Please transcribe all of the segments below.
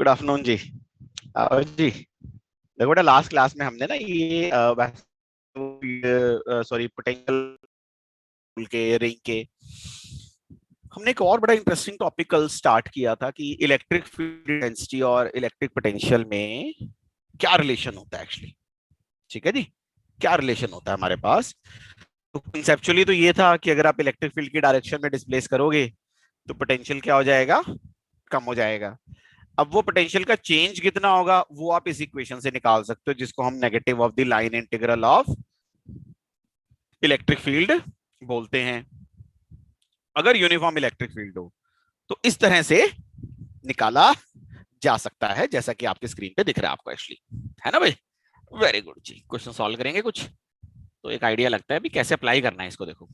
Good afternoon जी। जी देखो बेटा, last class में हमने ना ये सॉरी पोटेंशियल के रिंग के हमने एक और बड़ा इंटरेस्टिंग टॉपिक कल स्टार्ट किया था कि इलेक्ट्रिक फील्ड डेंसिटी और इलेक्ट्रिक पोटेंशियल में क्या रिलेशन होता है एक्चुअली। ठीक है जी, क्या रिलेशन होता है हमारे पास। तो कंसेप्चुअली तो ये था कि अगर आप इलेक्ट्रिक फील्ड की डायरेक्शन में डिस्प्लेस करोगे तो पोटेंशियल क्या हो जाएगा, कम हो जाएगा। अब वो पोटेंशियल का चेंज कितना होगा वो आप इस इक्वेशन से निकाल सकते हो, जिसको हम negative of the line integral of electric field बोलते हैं, अगर यूनिफॉर्म इलेक्ट्रिक फील्ड हो। तो इस तरह से निकाला जा सकता है, जैसा कि आपके स्क्रीन पे दिख रहा है आपको एक्चुअली, है ना भाई। वेरी गुड जी, क्वेश्चन सॉल्व करेंगे कुछ तो एक आइडिया लगता है भी कैसे अप्लाई करना है इसको। देखो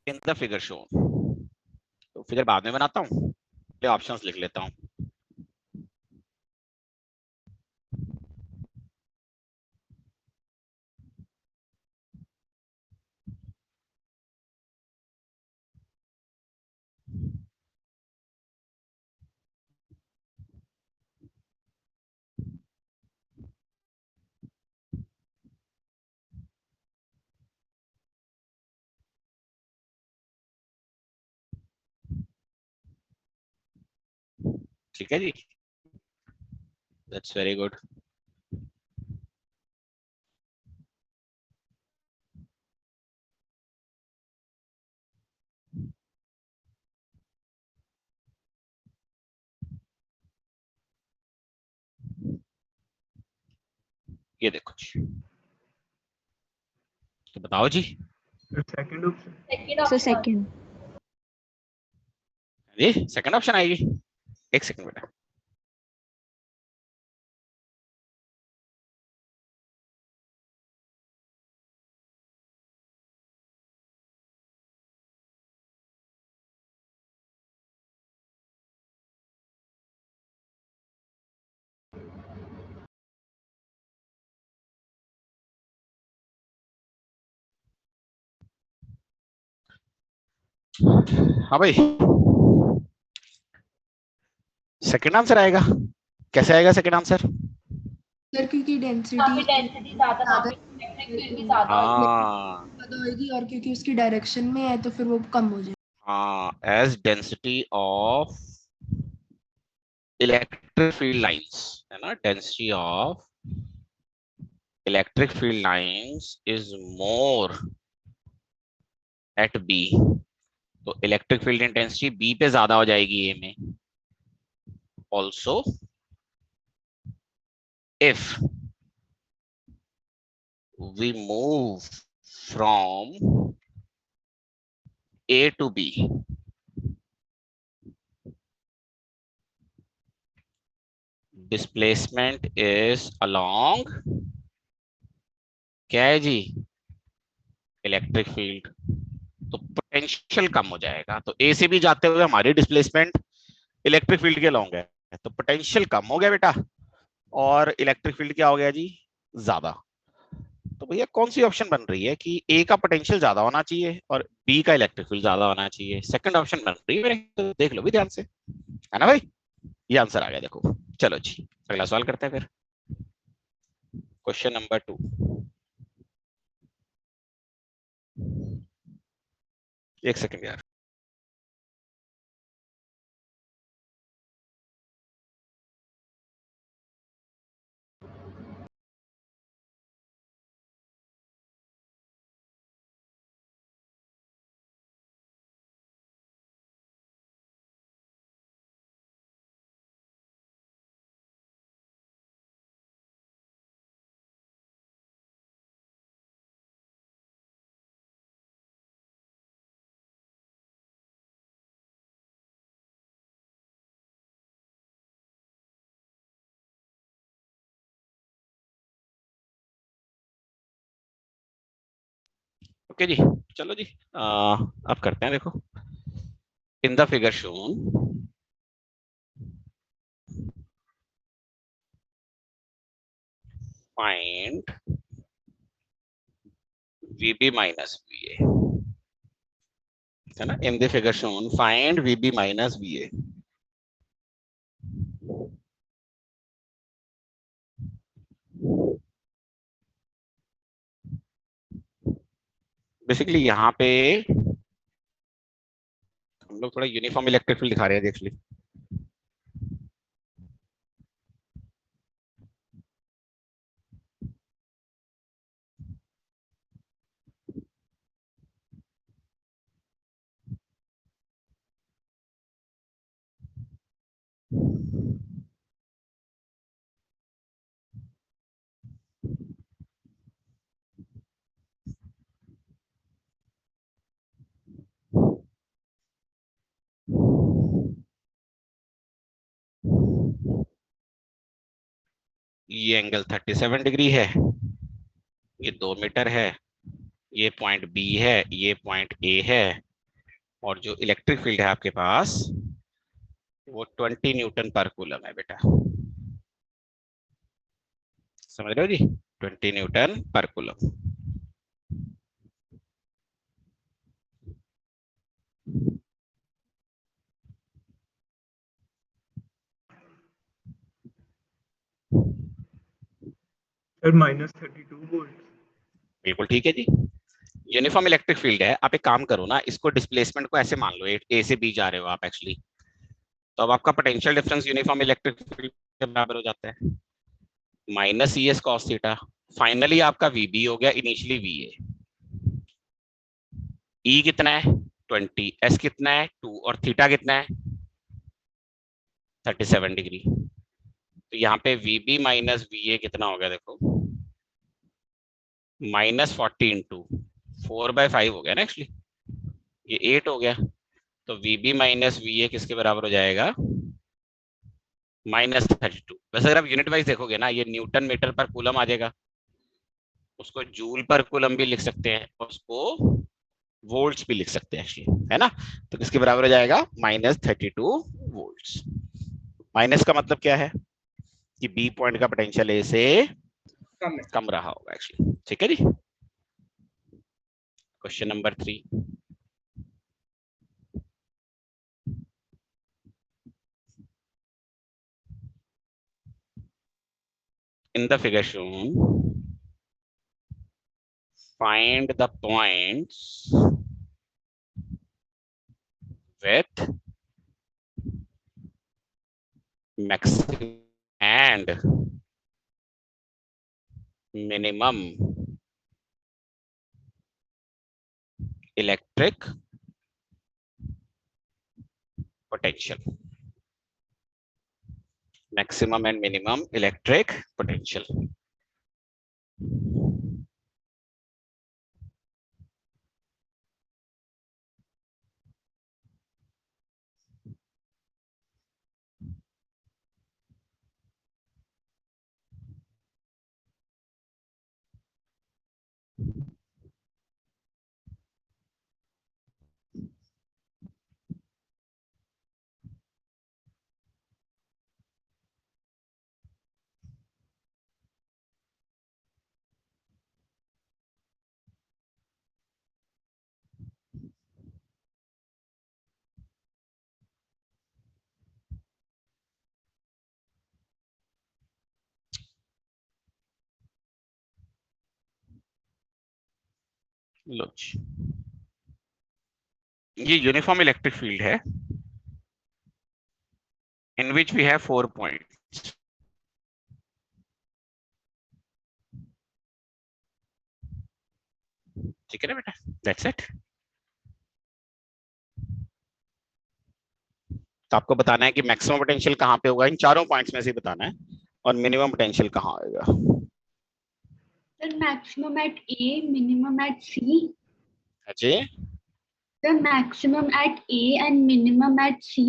इन द फिगर शो, तो फिगर बाद में बनाता हूँ, ऑप्शंस लिख लेता हूँ। ठीक है जी, दैट्स वेरी गुड। ये देखो जी, तो बताओ जी। Second option. So second. ये सेकंड ऑप्शन आएगी। एक सेकंड बेटा। हाँ भाई, सेकंड आंसर आएगा। कैसे आएगा सेकंड आंसर? सर क्योंकि काफी डेंसिटी डेंसिटी ज्यादा ज्यादा इलेक्ट्रिक फील्ड भी ज्यादा हाँ होगी और क्योंकि उसकी डायरेक्शन में है तो फिर वो कम हो जाएगा। हाँ, as density of electric field lines, है ना, density of electric field lines is more at B. तो इलेक्ट्रिक फील्ड इंटेंसिटी बी पे ज्यादा हो जाएगी ए में। Also if we move from A to B, displacement is along, क्या है जी, इलेक्ट्रिक फील्ड। तो पोटेंशियल कम हो जाएगा। तो ए से भी जाते हुए हमारी डिस्प्लेसमेंट इलेक्ट्रिक फील्ड के लॉन्ग है, तो पोटेंशियल कम हो गया बेटा, और इलेक्ट्रिक फील्ड क्या हो गया जी, ज्यादा। तो भैया कौन सी ऑप्शन बन रही है कि ए का पोटेंशियल ज्यादा होना चाहिए और बी का इलेक्ट्रिक फील्ड ज्यादा होना चाहिए? सेकंड ऑप्शन बन रही है मेरे, तो देख लो भी ध्यान से, है ना भाई। ये आंसर आ गया देखो। चलो जी, अगला सवाल करते हैं फिर। Question number 2। एक सेकंड यार। ओके जी, चलो जी, अब करते हैं। देखो in the figure shown, find VB minus VA, है ना? In the figure shown, find VB minus VA. Basically यहाँ पे हम लोग थोड़ा यूनिफॉर्म इलेक्ट्रिक फील्ड दिखा रहे हैं, देख ली। ये एंगल 37 डिग्री है, ये 2 मीटर है, ये पॉइंट बी है, ये पॉइंट ए है, और जो इलेक्ट्रिक फील्ड है आपके पास वो 20 न्यूटन पर कूलम है बेटा। समझ रहे हो जी? 20 न्यूटन पर कूलम। Sir -32 volt. बिल्कुल ठीक है जी। यूनिफॉर्म इलेक्ट्रिक फील्ड है। आप एक काम करो ना, इसको डिस्प्लेसमेंट को ऐसे मान लो, ए से बी जा रहे हो आप एक्चुअली, तो अब आपका potential difference uniform electric field के बराबर हो जाता है, minus E S cos theta. Finally आपका वीबी हो गया इनिशियली वीए। ई कितना है 20, एस कितना है 2, और थीटा कितना है 37 डिग्री। तो यहाँ पे वीबी माइनस वीए कितना हो गया देखो, -40 इंटू 4/5 हो गया ना एक्चुअली, ये 8 हो गया। तो वीबी माइनस वीए किसके बराबर हो जाएगा, -32। वैसे अगर आप यूनिट वाइज देखोगे ना, ये न्यूटन मीटर पर कूलम आ जाएगा, उसको जूल पर कूलम भी लिख सकते हैं, और उसको वोल्ट्स भी लिख सकते हैं एक्चुअली, है ना? तो किसके बराबर हो जाएगा, -32 वोल्ट्स। माइनस का मतलब क्या है कि बी पॉइंट का पोटेंशियल ए से कम रहा होगा एक्चुअली। ठीक है जी। Question number 3, in the figure shown, find the points with maximum and minimum electric potential. Maximum and minimum electric potential. लो जी, ये यूनिफॉर्म इलेक्ट्रिक फील्ड है in which we have 4 points. ठीक है ना बेटा, that's it. तो आपको बताना है कि मैक्सिमम पोटेंशियल कहाँ पे होगा, इन चारों पॉइंट्स में से बताना है, और मिनिमम पोटेंशियल कहाँ आएगा। Sir, maximum at A, minimum at C. Ajay, Sir, maximum at A and minimum at C.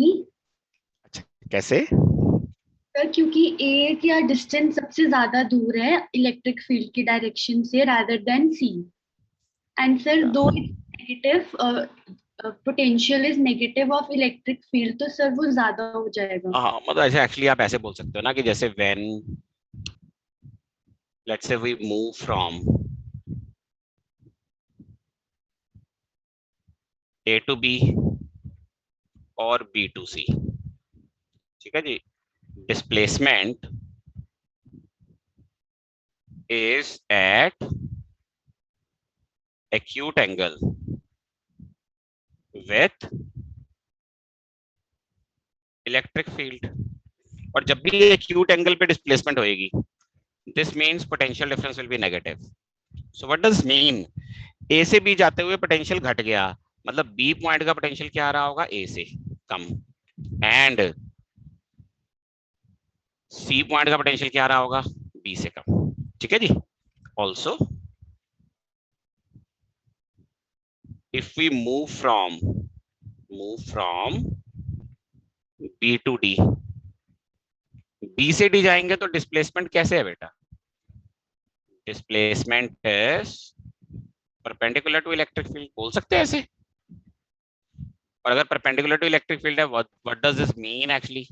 अच्छा कैसे? सर क्योंकि A का डिस्टेंस सबसे ज्यादा दूर है इलेक्ट्रिक फील्ड की डायरेक्शन से rather than C. And sir, though it's negative, potential is negative of electric field, तो सर वो ज्यादा हो जाएगा। हाँ, मतलब ऐसे एक्चुअली आप ऐसे बोल सकते हो ना कि जैसे when let's say we move from A to B और B to C, ठीक है जी. Displacement is at acute angle with electric field. और जब भी acute angle पे displacement होएगी, this means potential difference will be negative. So what does mean? A से B जाते हुए पोटेंशियल घट गया, मतलब B पॉइंट का पोटेंशियल क्या आ रहा होगा, A से कम, एंड C पॉइंट का पोटेंशियल क्या आ रहा होगा, B से कम. ठीक है जी. Also if we move from B to D, B से D जाएंगे तो डिस्प्लेसमेंट कैसे है बेटा, displacement is perpendicular to electric field, बोल सकते हैं ऐसे. और अगर परपेंडिकुलर टू इलेक्ट्रिक फील्ड है, what does this mean actually,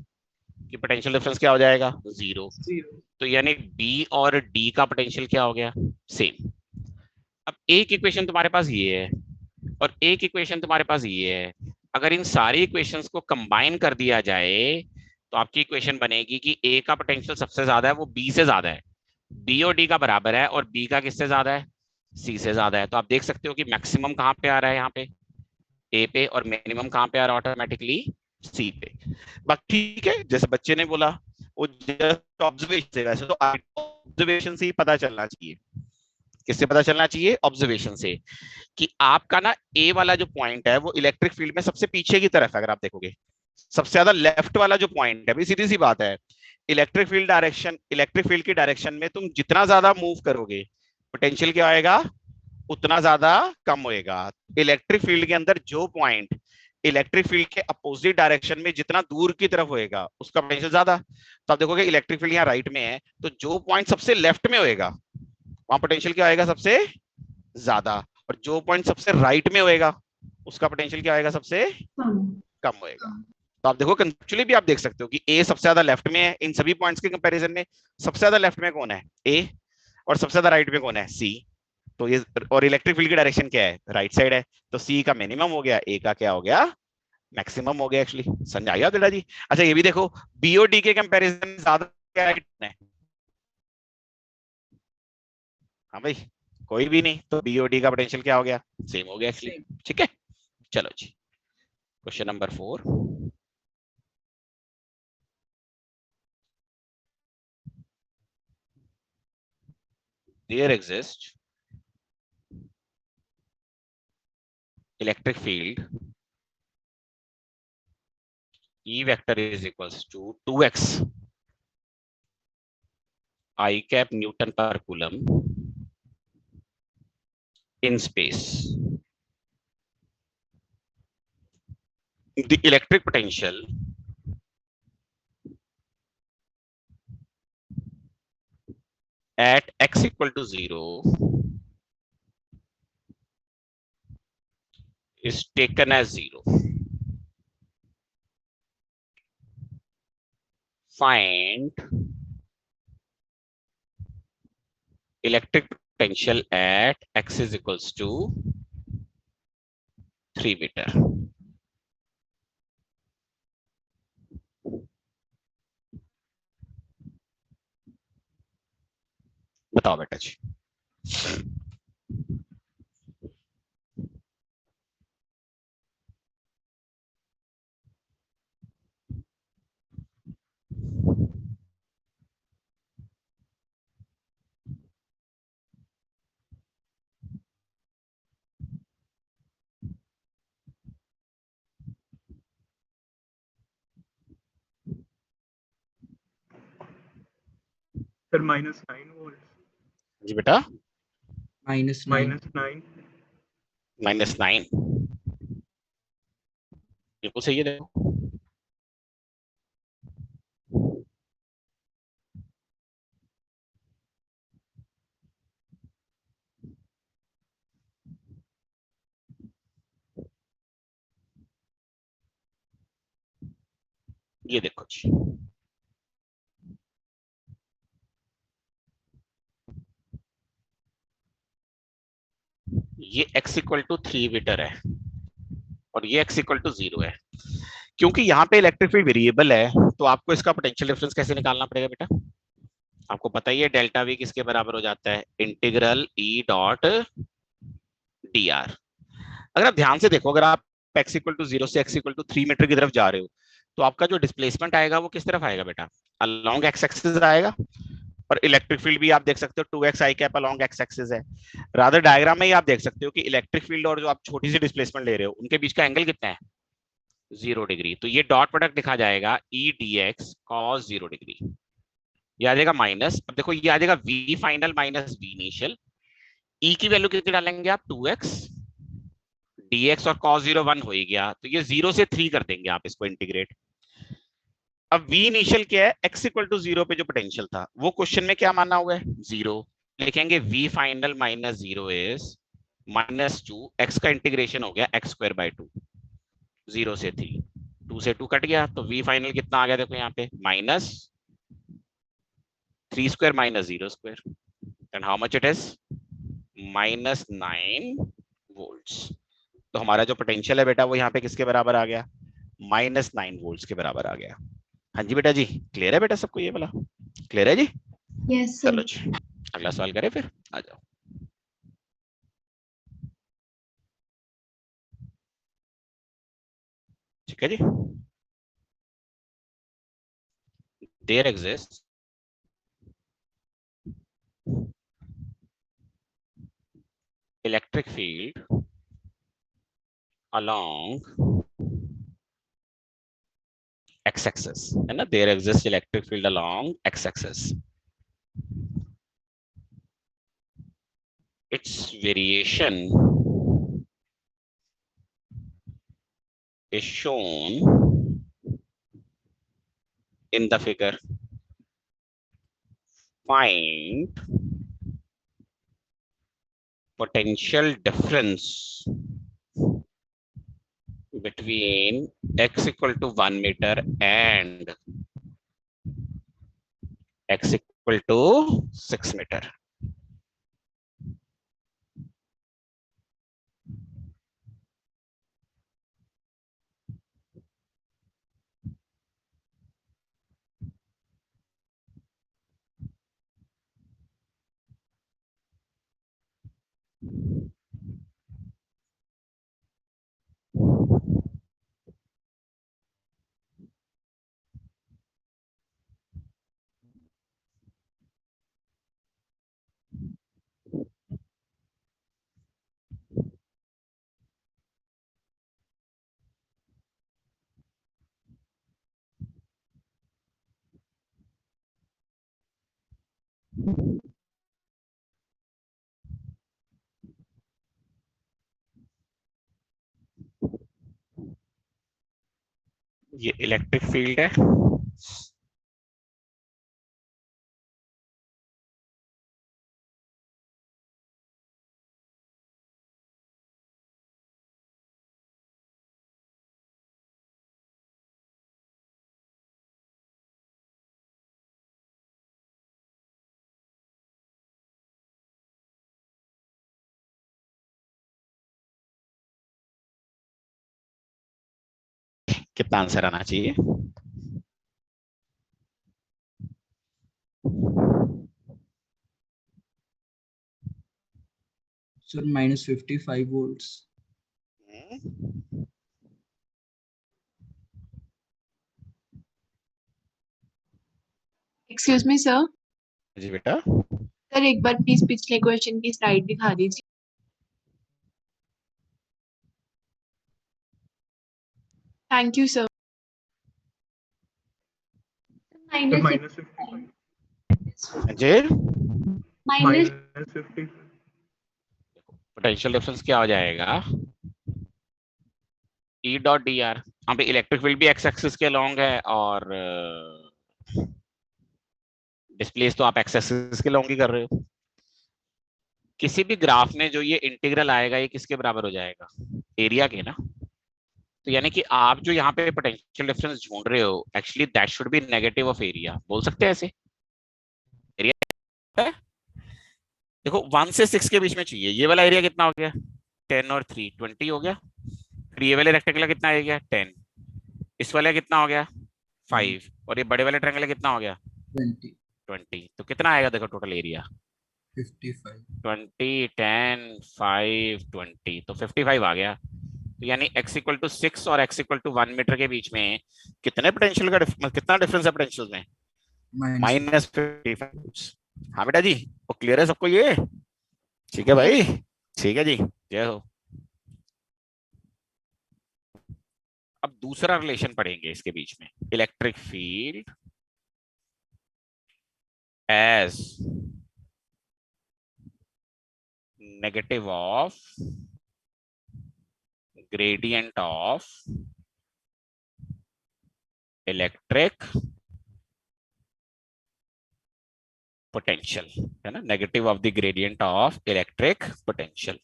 कि पोटेंशियल डिफरेंस क्या हो जाएगा, जीरो. तो यानी B और D का पोटेंशियल क्या हो गया, सेम. अब एक इक्वेशन तुम्हारे पास ये है और एक इक्वेशन तुम्हारे पास ये है. अगर इन सारी इक्वेशंस को कंबाइन कर दिया जाए तो आपकी इक्वेशन बनेगी कि A का पोटेंशियल सबसे ज्यादा है, वो B से ज्यादा है, B और D का बराबर है, और B का किससे ज्यादा है, C से ज्यादा है. तो आप देख सकते हो कि मैक्सिमम कहाँ पे आ रहा है, यहाँ पे A पे, और मिनिमम कहाँ पे आ रहा है, ऑटोमेटिकली C पे. बस ठीक है, जैसे बच्चे ने बोला, वो जस्ट ऑब्जर्वेशन से, वैसे तो ऑब्जर्वेशन से ही पता चलना चाहिए. किससे पता चलना चाहिए, ऑब्जर्वेशन से, कि आपका ना ए वाला जो पॉइंट है वो इलेक्ट्रिक फील्ड में सबसे पीछे की तरफ है. अगर आप देखोगे सबसे ज्यादा लेफ्ट वाला जो पॉइंट है, भी सीधी सी बात है, इलेक्ट्रिक फील्ड की डायरेक्शन में तुम जितना ज्यादा मूव करोगे, पोटेंशियल क्या आएगा, उतना ज्यादा कम होएगा. इलेक्ट्रिक फील्ड के अंदर जो पॉइंट इलेक्ट्रिक फील्ड के अपोजिट डायरेक्शन में जितना दूर की तरफ होएगा, उसका पोटेंशियल ज्यादा. तो आप देखोगे इलेक्ट्रिक फील्ड यहाँ राइट में है, तो जो पॉइंट सबसे लेफ्ट में होएगा वहां पोटेंशियल क्या आएगा, सबसे ज्यादा. और जो पॉइंट सबसे राइट में होएगा उसका पोटेंशियल क्या आएगा, सबसे कम होएगा. तो आप देखो कंसेप्चुअली भी आप देख सकते हो कि ए सबसे ज्यादा लेफ्ट में है. इन सभी पॉइंट्स के कंपैरिजन में सबसे ज्यादा लेफ्ट में कौन है, ए, और सबसे ज्यादा राइट में कौन है, सी. तो ये, और इलेक्ट्रिक फील्ड की डायरेक्शन क्या है, राइट साइड है, तो सी का मिनिमम हो गया, ए का क्या हो गया, मैक्सिमम हो गया. एक्चुअली समझ आया बेटा जी. अच्छा ये भी देखो, बीओडी के कंपैरिजन में ज्यादा क्या है, हाँ भाई कोई भी नहीं, तो बीओडी का पोटेंशियल क्या हो गया, सेम हो गया एक्चुअली. ठीक है, चलो जी. Question number 4. There exists electric field E vector is equals to 2x I cap Newton per coulomb in space. The electric potential at x equal to 0 is taken as 0. Find electric potential at x is equals to 3 meter. बताओ बेटा जी. Sir -9 volt. जी बेटा, -9. -9 बिल्कुल सही है. देखो ये देखो जी, ये x इक्वल टू 3 मीटर है और ये x इक्वल टू 0 है। क्योंकि यहाँ पे इलेक्ट्रिक फील्ड वेरिएबल है तो आपको इसका पोटेंशियल डिफरेंस कैसे निकालना पड़ेगा बेटा? आपको पता ही है डेल्टा वी किसके बराबर हो जाता है, integral E dot D are. अगर आप ध्यान से देखो, अगर आप x इक्वल टू 0 से x इक्वल टू 3 मीटर की तरफ जा रहे हो तो आपका जो डिस्प्लेसमेंट आएगा वो किस तरफ आएगा बेटा? अलोंग x एक्सिस आएगा। और इलेक्ट्रिक फील्ड भी आप देख सकते हो 2x i cap along x axis है। रादर डायग्राम में ही आप देख सकते हो कि इलेक्ट्रिक फील्ड और जो आप छोटी सी डिस्प्लेसमेंट ले रहे हो उनके बीच का एंगल कितना है? 0 डिग्री। तो ये डॉट प्रोडक्ट लिखा जाएगा e dx cos 0 डिग्री। ये आ जाएगा माइनस, अब देखो ये आ जाएगा v final minus v initial. e की वैल्यू कितनी डालेंगे आप? 2x, dx और cos 0 1 हो ही गया, तो ये 0 से 3 कर देंगे आप इसको इंटीग्रेट। अब v इनिशियल क्या है? x इक्वल टू 0 पे जो पोटेंशियल था वो क्वेश्चन में क्या माना हुआ है? 0। लिखेंगे v final minus 0 is -2 x का इंटीग्रेशन हो गया x स्क्वायर बाय 2, 0 से 3, 2 से 2 कट गया तो v फाइनल कितना आ गया? देखो यहाँ पे minus 3 square minus 0 square, and how much it is? -9 volts. तो हमारा जो पोटेंशियल है बेटा वो यहाँ पे किसके बराबर आ गया? -9 वोल्ट्स के बराबर आ गया। हाँ जी बेटा जी, क्लियर है बेटा सबको? ये वाला क्लियर है जी? यस चलो सर। जी अगला सवाल करें फिर, आ जाओ। ठीक है जी। There exist electric field along x-axis, है ना? There exists electric field along x-axis. Its variation is shown in the figure. Find potential difference between x equal to 1 meter and x equal to 6 meter. ये इलेक्ट्रिक field है, कितना answer आना चाहिए? Sir -55 volts. Excuse me sir. जी बेटा। Sir एक बार प्लीज पिछले क्वेश्चन की स्लाइड दिखा दीजिए। Thank you sir. माइनस जी माइनस -50। पोटेंशियल डिफरेंस क्या हो जाएगा? E dot D R. यहाँ पे इलेक्ट्रिक फील्ड भी एक्स एक्सिस के अलोंग है और डिस्प्लेस तो आप एक्स एक्सिस के अलोंग ही कर रहे हो। किसी भी ग्राफ में जो ये इंटीग्रल आएगा ये किसके बराबर हो जाएगा? एरिया के ना। तो यानी कि आप जो यहाँ पे पोटेंशियल डिफरेंस ढूंढ रहे हो actually that should be negative of area, बोल सकते हैं ऐसे? एरिया देखो 1 से 6 के बीच में चाहिए, ये वाला एरिया कितना हो गया? 10 और 3 20 हो गया। फिर ये वाले रेक्टेंगल कितना आ गया 10, इस वाले कितना हो गया 5, और ये बड़े वाले ट्रायंगल कितना हो गया 20 20। तो कितना आएगा देखो टोटल एरिया 55 20 10 5 20, तो 55 आ गया। तो यानी x इक्वल टू 6 और x इक्वल टू 1 मीटर के बीच में कितने पोटेंशियल का कितना डिफरेंस है पोटेंशियल में minus -55। हाँ बेटा जी, वो क्लियर है सबको ये? ठीक है भाई, ठीक है जी, जय हो। अब दूसरा रिलेशन पढ़ेंगे इसके बीच में, electric field as negative of gradient of electric potential, है ना, negative of the gradient of electric potential.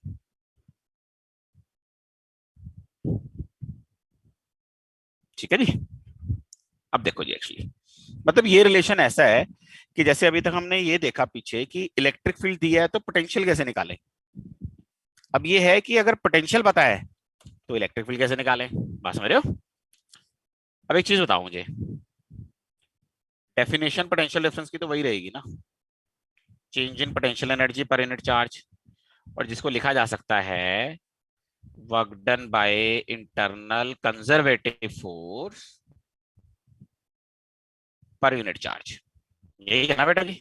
ठीक है जी। अब देखो जी, एक्चुअली मतलब ये रिलेशन ऐसा है कि जैसे अभी तक हमने ये देखा पीछे कि इलेक्ट्रिक फील्ड दिया है तो पोटेंशियल कैसे निकालें। अब ये है कि अगर पोटेंशियल पता है तो इलेक्ट्रिक फील्ड कैसे निकालें, बात समझ रहे हो? अब एक चीज बताओ मुझे, डेफिनेशन पोटेंशियल डिफरेंस की तो वही रहेगी ना, change in potential energy per unit charge, और जिसको लिखा जा सकता है work done by internal conservative force per unit charge. यही है ना बेटा जी?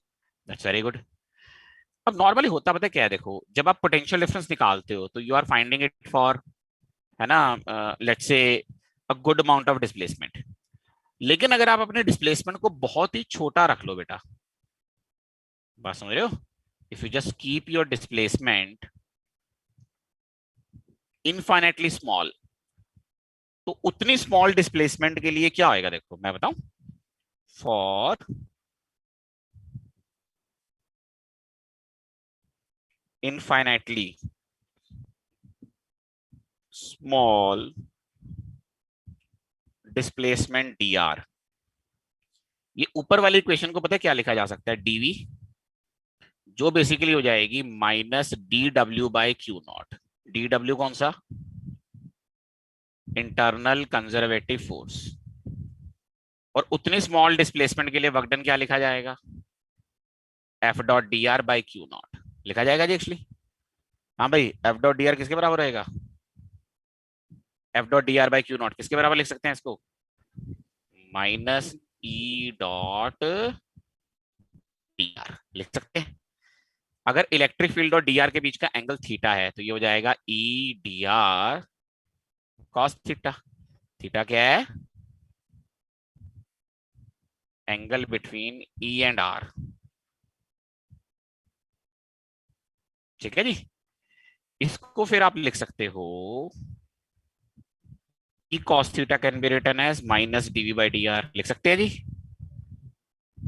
That's very good. अब नॉर्मली होता पता है क्या है, देखो जब आप पोटेंशियल डिफरेंस निकालते हो तो you are finding it for, है ना, let's say a good amount of displacement. लेकिन अगर आप अपने डिस्प्लेसमेंट को बहुत ही छोटा रख लो बेटा, बात समझ रहे हो, if you just keep your displacement infinitely small, तो उतनी स्मॉल डिस्प्लेसमेंट के लिए क्या होएगा देखो मैं बताऊं, for infinitely small displacement dr, ये ऊपर वाली इक्वेशन को पता है क्या लिखा जा सकता है, dv, जो बेसिकली हो जाएगी minus dw by Q not. dw कौन सा, इंटरनल कंजर्वेटिव फोर्स, और उतनी स्मॉल डिस्प्लेसमेंट के लिए वर्क डन क्या लिखा जाएगा, F dot D R by Q not लिखा जाएगा जी एक्चुअली। हाँ भाई, एफ डॉट डी आर किसके बराबर रहेगा, F dot D R by Q not किसके बराबर लिख सकते हैं इसको, माइनस ई डॉट डी आर लिख सकते हैं। अगर इलेक्ट्रिक फील्ड और डी आर के बीच का एंगल थीटा है तो ये हो जाएगा E D R cos theta. Theta क्या है, angle between E and R. ठीक है जी। इसको फिर आप लिख सकते हो E cos theta can be written as minus DV by D R, लिख सकते हैं जी।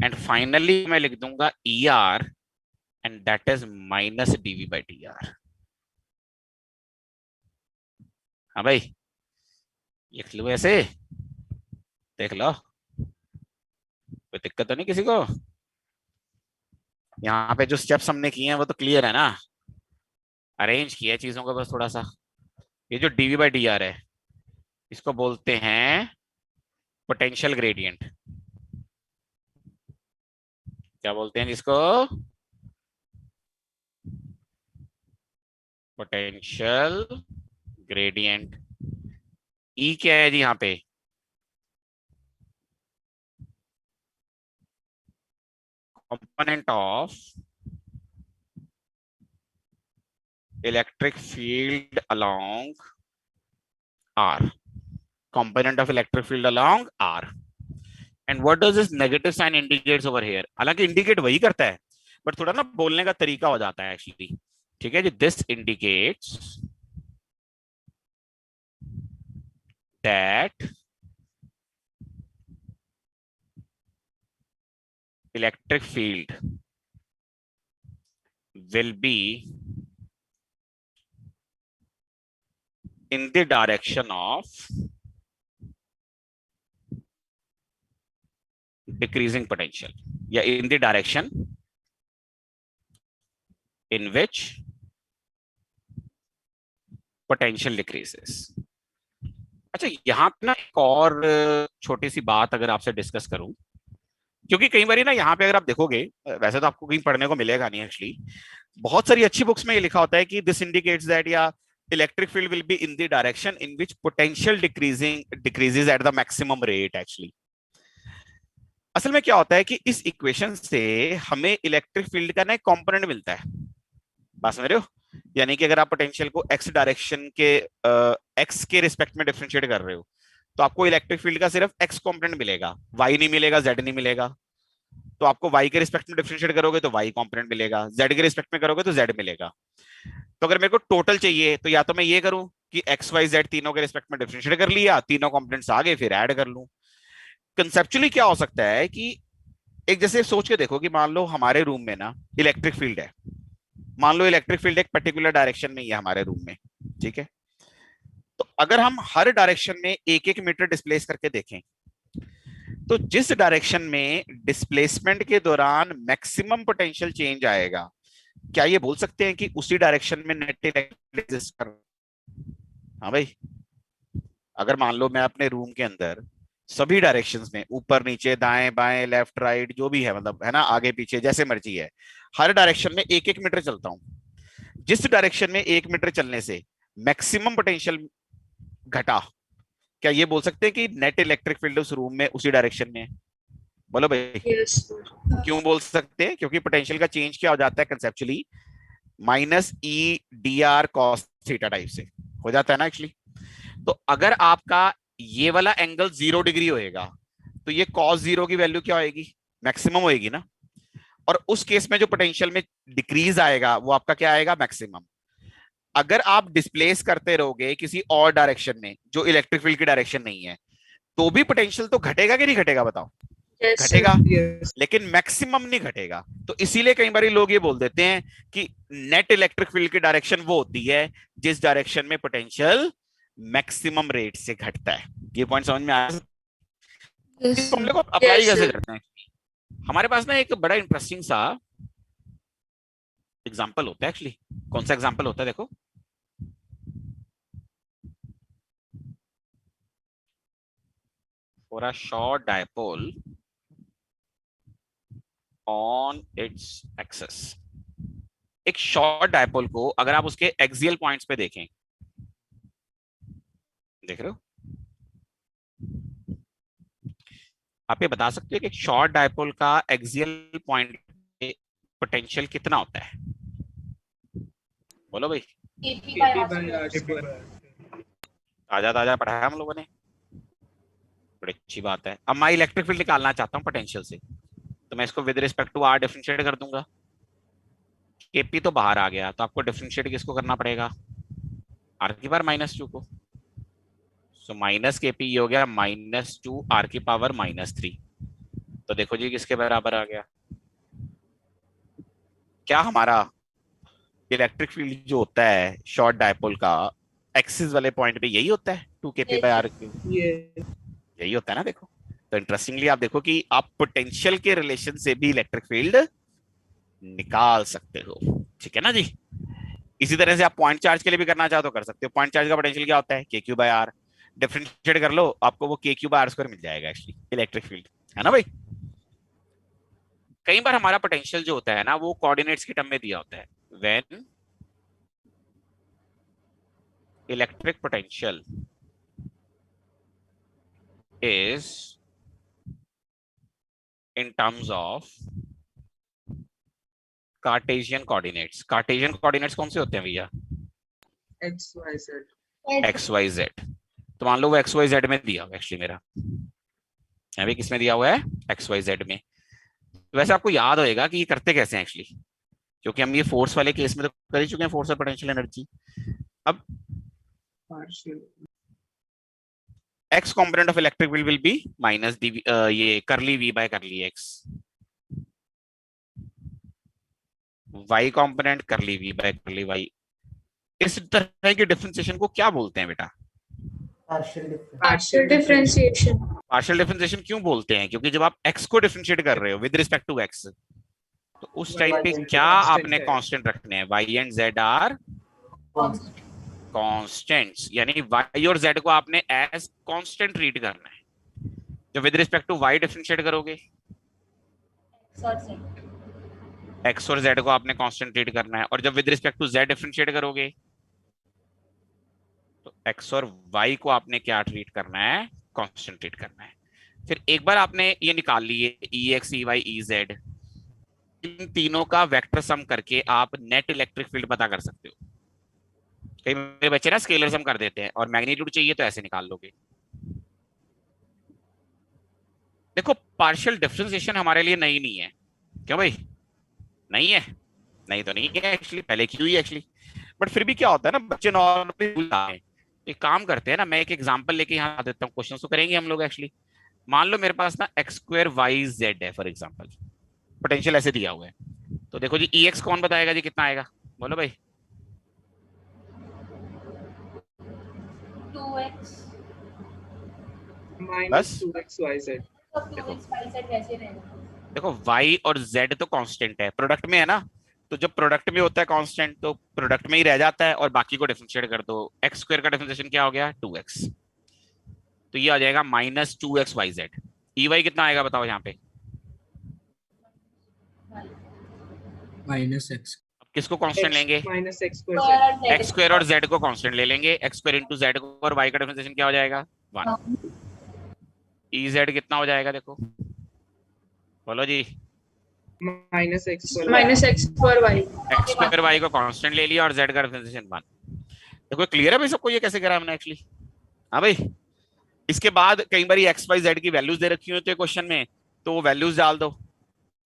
एंड फाइनली मैं लिख दूंगा E R and that is minus DV by D R. हाँ भाई, लिख लो ऐसे, देख लो, कोई दिक्कत तो नहीं किसी को? यहाँ पे जो स्टेप्स हमने किए हैं वो तो क्लियर है ना, अरेंज किया है चीजों को बस थोड़ा सा। ये जो डीवी बाई डी आर है इसको बोलते हैं पोटेंशियल ग्रेडियंट। क्या बोलते हैं जिसको, पोटेंशियल ग्रेडियंट। ई क्या है जी यहाँ पे, component of electric field along are, component of electric field along R. And what does this negative sign indicates over here? हालांकि indicate वही करता है बट थोड़ा ना बोलने का तरीका हो जाता है एक्चुअली। ठीक है जी, this indicates that electric field will be in the direction of decreasing potential, या in the direction in which potential decreases. अच्छा, यहाँ पे ना एक और छोटी सी बात अगर आपसे डिस्कस करूं, क्योंकि कई बार ना यहाँ पे अगर आप देखोगे, वैसे तो आपको कहीं पढ़ने को मिलेगा नहीं एक्चुअली, बहुत सारी अच्छी बुक्स में ये लिखा होता है कि दिस इंडिकेट्स दैट या electric field will be in the direction in which potential decreases at the maximum rate. Actually असल में क्या होता है कि इस इक्वेशन से हमें इलेक्ट्रिक फील्ड का ना एक कॉम्पोनेंट मिलता है, बात समझ रहे हो? यानी कि अगर आप पोटेंशियल को एक्स डायरेक्शन के एक्स के रिस्पेक्ट में डिफरेंशिएट कर रहे हो तो आपको इलेक्ट्रिक फील्ड का सिर्फ एक्स कॉम्पोनेंट मिलेगा, वाई नहीं मिलेगा, जेड नहीं मिलेगा। तो आपको वाई के रिस्पेक्ट में डिफरेंशिएट करोगे तो वाई कॉम्पोनेंट मिलेगा, जेड के रिस्पेक्ट में करोगे तो जेड मिलेगा। तो अगर मेरे को टोटल चाहिए तो या तो मैं ये करूं कि एक्स वाई जेड तीनों के रिस्पेक्ट में डिफरेंशिएट कर लिया, तीनों कॉम्पोनेंट्स आगे फिर ऐड कर लूं। कंसेप्चुअली क्या हो सकता है कि एक जैसे सोच के देखो कि मान लो हमारे रूम में ना इलेक्ट्रिक फील्ड है, मान लो इलेक्ट्रिक फील्ड एक पर्टिकुलर डायरेक्शन में ही है हमारे रूम में, ठीक है? तो अगर हम हर डायरेक्शन में एक एक मीटर डिस्प्लेस करके देखें तो जिस डायरेक्शन में डिस्प्लेसमेंट के दौरान मैक्सिमम पोटेंशियल चेंज आएगा, क्या ये बोल सकते हैं कि उसी डायरेक्शन में नेट इलेक्ट्रिक एग्जिस्ट कर? हाँ भाई, अगर मान लो मैं अपने रूम के अंदर सभी डायरेक्शंस में, ऊपर नीचे दाएं बाएं लेफ्ट राइट जो भी है, मतलब है ना, आगे पीछे जैसे मर्जी है, हर डायरेक्शन में एक एक मीटर चलता हूं, जिस डायरेक्शन में 1 मीटर चलने से मैक्सिमम पोटेंशियल घटा, क्या ये बोल सकते हैं कि नेट इलेक्ट्रिक फील्ड उस रूम में उसी डायरेक्शन में है? बोलो भाई। Yes. क्यों बोल सकते हैं? क्योंकि पोटेंशियल का चेंज क्या हो जाता है कंसेप्चुअली, माइनस ई D R cos theta type से हो जाता है ना एक्चुअली। तो अगर आपका ये वाला एंगल 0 डिग्री होएगा तो ये कॉस 0 की वैल्यू क्या होएगी? मैक्सिमम होएगी ना। और उस केस में जो पोटेंशियल में डिक्रीज आएगा वो आपका क्या आएगा? मैक्सिमम। अगर आप डिस्प्लेस करते रहोगे किसी और डायरेक्शन में जो इलेक्ट्रिक फील्ड की डायरेक्शन नहीं है तो भी पोटेंशियल तो घटेगा कि नहीं घटेगा? बताओ। Yes. घटेगा, Yes. लेकिन मैक्सिमम नहीं घटेगा। तो इसीलिए कई बार लोग ये बोल देते हैं कि नेट इलेक्ट्रिक फील्ड की डायरेक्शन वो होती है जिस डायरेक्शन में पोटेंशियल मैक्सिमम रेट से घटता है। ये पॉइंट समझ में आया? Yes, इस फॉर्मूले sir. को अप्लाई Yes, कैसे sir. करते हैं? हमारे पास ना एक बड़ा इंटरेस्टिंग सा एग्जांपल होता है एक्चुअली। कौन सा एग्जांपल होता है? देखो, for a short dipole on its axis, एक शॉर्ट डायपोल को अगर आप उसके एक्सियल पॉइंट्स पे देखें, देख रहे हो? आप ये बता सकते हो कि एक शॉर्ट डायपोल का एक्सियल पॉइंट पे पोटेंशियल कितना होता है? बोलो भाई। KP by R square. ताजा ताजा पढ़ा है हम लोगों ने, बड़ी अच्छी बात है। अब मैं इलेक्ट्रिक फील्ड निकालना चाहता हूँ पोटेंशियल से, तो मैं इसको with respect to R differentiate कर दूंगा। केपी तो बाहर आ गया, तो आपको डिफरेंशिएट किसको करना पड़ेगा? आर की पावर -2 को। सो माइनस केपी ये हो गया -2 आर की पावर -3। तो देखो जी किसके बराबर आ गया? क्या हमारा इलेक्ट्रिक फील्ड जो होता है शॉर्ट डायपोल का एक्सिस वाले पॉइंट पे यही होता है 2 kp by r क्यूब? यही होता है ना। देखो तो इंटरेस्टिंगली आप देखो कि आप पोटेंशियल के रिलेशन से भी इलेक्ट्रिक फील्ड निकाल सकते हो, ठीक है ना जी। इसी तरह से आप पॉइंट चार्ज के लिए भी करना चाहो तो कर सकते हो। पॉइंट चार्ज का पोटेंशियल क्या होता है? के क्यू बाय आर। डिफरेंशिएट कर लो, आपको वो के क्यू बाय आर स्क्वायर मिल जाएगा एक्चुअली इलेक्ट्रिक फील्ड, है ना भाई। कई बार हमारा पोटेंशियल जो होता है ना वो कोऑर्डिनेट्स की टर्म में दिया होता है। When electric potential is in terms of Cartesian coordinates. Cartesian coordinates कौन से होते हैं भैया? X, Y, Z. X Y Z. तो मान लो वो एक्स वाई जेड में दिया हुआ एक्चुअली मेरा, अभी किस में दिया हुआ है? एक्स वाई जेड में। वैसे आपको याद होएगा कि ये करते कैसे हैं एक्चुअली, क्योंकि हम ये फोर्स वाले केस में तो कर ही चुके हैं, फोर्स और पोटेंशियल एनर्जी। अब Partial. x component of electric field will be minus dv, ये curly v by curly x, y component curly v by curly y। इस तरह की डिफरेंशिएशन को क्या बोलते हैं बेटा? Partial differentiation. पार्शियल डिफरेंशिएशन क्यों बोलते हैं? क्योंकि जब आप x को डिफरेंशिएट कर रहे हो विद रिस्पेक्ट टू x, तो उस टाइम पे क्या आपने कांस्टेंट रखने हैं? y and z are constants, यानी y और z को आपने एज कांस्टेंट ट्रीट करना है। जो with respect to y differentiate करोगे, x और z को आपने कांस्टेंट ट्रीट करना है, और जब with respect to z differentiate करोगे तो x और y को आपने क्या ट्रीट करना है, कांस्टेंट ट्रीट करना है। फिर एक बार आपने ये निकाल लिए ex, ey, ez, इन तीनों का वेक्टर सम करके आप नेट इलेक्ट्रिक फील्ड पता कर सकते हो। कई मेरे बच्चे ना स्केलर सम कर देते हैं, और मैग्नीट्यूड चाहिए तो ऐसे निकाल लोगे। देखो पार्शियल डिफरेंशिएशन हमारे लिए नई नहीं है, क्यों भाई? नहीं है? नहीं तो नहीं है एक्चुअली, पहले की हुई है एक्चुअली, बट फिर भी क्या होता है ना, बच्चे नॉर्मली भूल जाते हैं। एक काम करते हैं ना, मैं एक एग्जांपल लेके यहाँ आ देता हूँ, क्वेश्चन तो करेंगे हम लोग एक्चुअली। मान लो मेरे पास ना x स्क्वायर वाई जेड है फॉर एग्जांपल, पोटेंशियल ऐसे दिया हुआ है। तो देखो जी ex कौन बताएगा जी, कितना आएगा? बोलो भाई। 2x minus 2xyz. देखो y और z तो कांस्टेंट है, प्रोडक्ट में है ना, तो जब प्रोडक्ट में होता है कांस्टेंट तो प्रोडक्ट में ही रह जाता है, और बाकी को डिफरेंशिएट कर दो। x स्क्वायर का डिफरेंशिएशन क्या हो गया? 2x, तो ये आ जाएगा माइनस 2xyz। ey कितना आएगा बताओ यहाँ पे? Minus x. अब किसको कांस्टेंट लेंगे? Minus x square z. x square और z को कांस्टेंट ले लेंगे, x स्क्वायर इंटू z को, और y का डिफरेंशिएशन क्या हो जाएगा? 1। ez कितना हो जाएगा देखो, बोलो जी। Minus x square. minus x square y. x square y को कांस्टेंट ले लिया और z का डिफरेंशिएशन 1। देखो क्लियर है भाई सबको ये कैसे करा हमने एक्चुअली? हाँ भाई। इसके बाद कई बार x y z की वैल्यूज दे रखी होती है क्वेश्चन में, तो वो वैल्यूज डाल दो,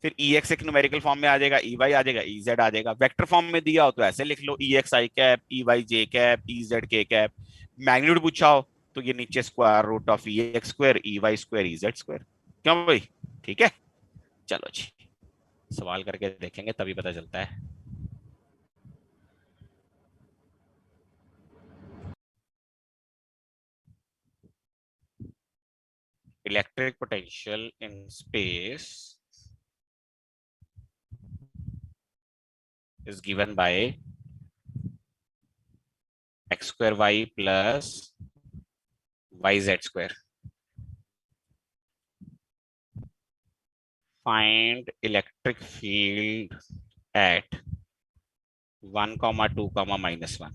फिर ex एक न्यूमेरिकल फॉर्म में आ जाएगा, ey आ जाएगा, ez आ जाएगा। वेक्टर फॉर्म में दिया हो तो ऐसे लिख लो, ex i cap, ey j cap, ez k cap. Magnitude पूछा हो तो ये नीचे square root of ex square, ey square, ez square. क्यों भाई? ठीक है, चलो जी सवाल करके देखेंगे तभी पता चलता है। Electric potential in space is given by x square y plus yz square. Find electric field at 1, 2, -1.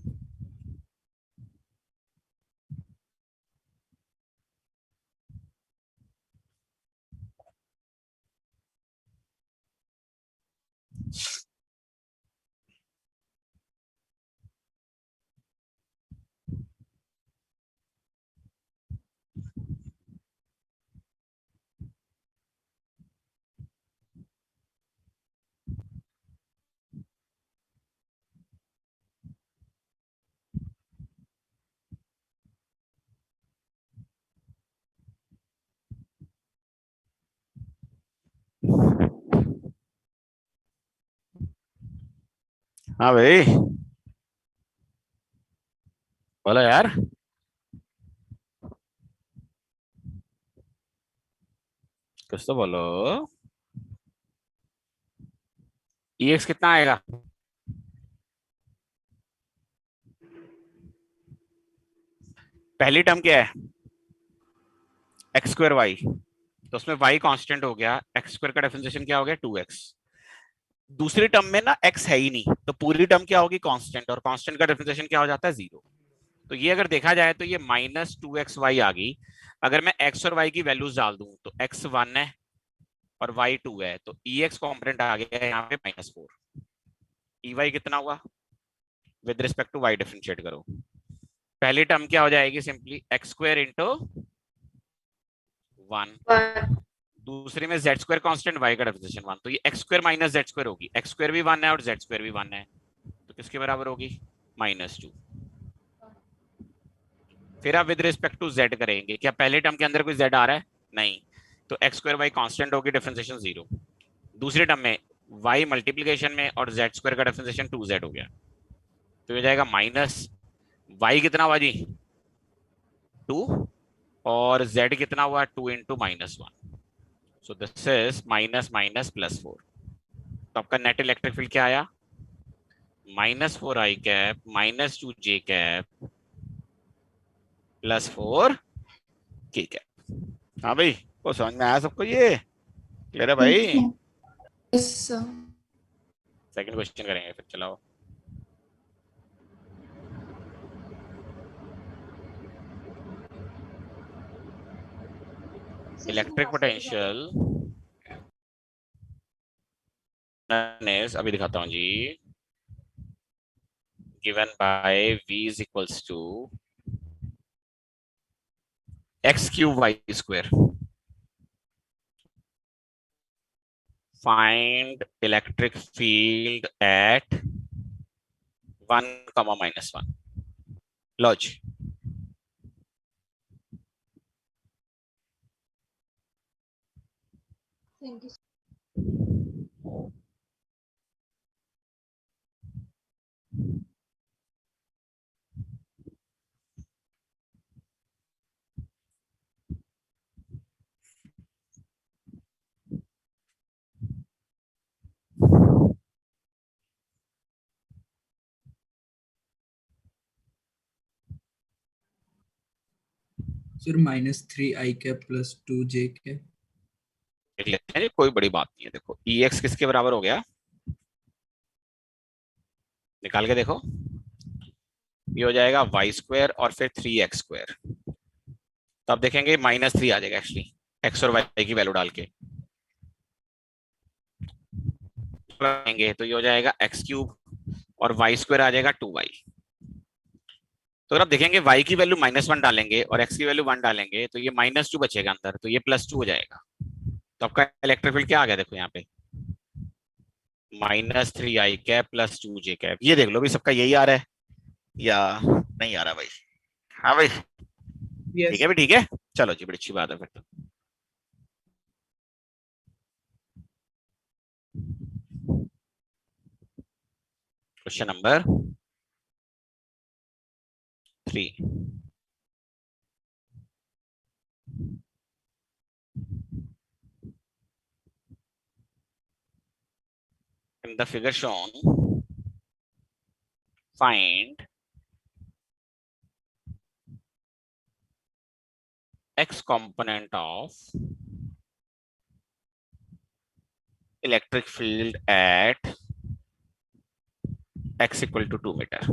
हाँ भाई बोलो यार। कुछ तो बोलो। ex कितना आएगा? पहली टर्म क्या है? एक्स स्क्वायर वाई, तो उसमें y कांस्टेंट हो गया, एक्स स्क्वायर का डिफरेंशिएशन क्या हो गया? 2x। दूसरी टर्म में ना x है ही नहीं, तो पूरी टर्म क्या होगी? कांस्टेंट, और कांस्टेंट का डिफरेंशिएशन क्या हो जाता है? 0। तो ये अगर देखा जाए तो ये माइनस 2xy आ गई। अगर मैं x और y की वैल्यूज डाल दूं तो x 1 है और y 2 है, तो ex कॉम्पोनेंट आ गया है यहाँ पे -4। ey कितना हुआ? With respect to y differentiate करो, पहली टर्म क्या हो जाएगी? सिंपली x स्क्वायर इंटू 1, दूसरे में z स्क्वायर कांस्टेंट, y का डिफरेंशिएशन 1, तो ये x square minus z square होगी। x स्क्वायर भी 1 है और z स्क्वायर भी 1 है, तो किसके बराबर होगी? -2। फिर आप विद रिस्पेक्ट टू z करेंगे, क्या पहले टर्म के अंदर कोई z आ रहा है? नहीं, तो x स्क्वायर y कांस्टेंट होगी, डिफरेंशिएशन 0। दूसरे टर्म में y मल्टीप्लिकेशन में और z स्क्वायर का डिफरेंशिएशन 2z हो गया, तो हो जाएगा माइनस y कितना हुआ जी? 2, और z कितना हुआ? 2 into -1, so this is minus minus +4। तो आपका नेट इलेक्ट्रिक फील्ड क्या आया? -4i कैप -2j कैप +4 ठीक है। हाँ भाई, वो समझ में आया सबको? ये क्लियर है भाई? Yes sir. सेकंड क्वेश्चन करेंगे फिर, चलाओ। इलेक्ट्रिक पोटेंशियल अभी दिखाता हूँ जी, given by v is equals to x cube y square. Find electric field at 1, -1. Log. Thank you. Sir -3 i cap plus 2j cap. देख लेते हैं जी, कोई बड़ी बात नहीं है। देखो ex किसके बराबर हो गया, निकाल के देखो। ये हो जाएगा y² और फिर 3x²। तो अब देखेंगे -3 आ जाएगा एक्चुअली, x और y की वैल्यू डाल के तो ये हो जाएगा x³ और y² आ जाएगा 2y। तो अगर आप देखेंगे y की वैल्यू -1 डालेंगे और x की वैल्यू 1 डालेंगे तो ये -2 बचेगा अंदर, तो ये +2 हो जाएगा। तो आपका इलेक्ट्रिक फील्ड क्या आ गया, देखो यहाँ पे -3i cap plus 2j cap. ये देख लो भी, सबका यही आ रहा है या नहीं आ रहा भाई? हाँ भाई, ठीक Yes. है भी, ठीक है। चलो जी, बड़ी अच्छी बात है फिर तो। Question number 3। In the figure shown, find x component of electric field at x equal to 2 meter.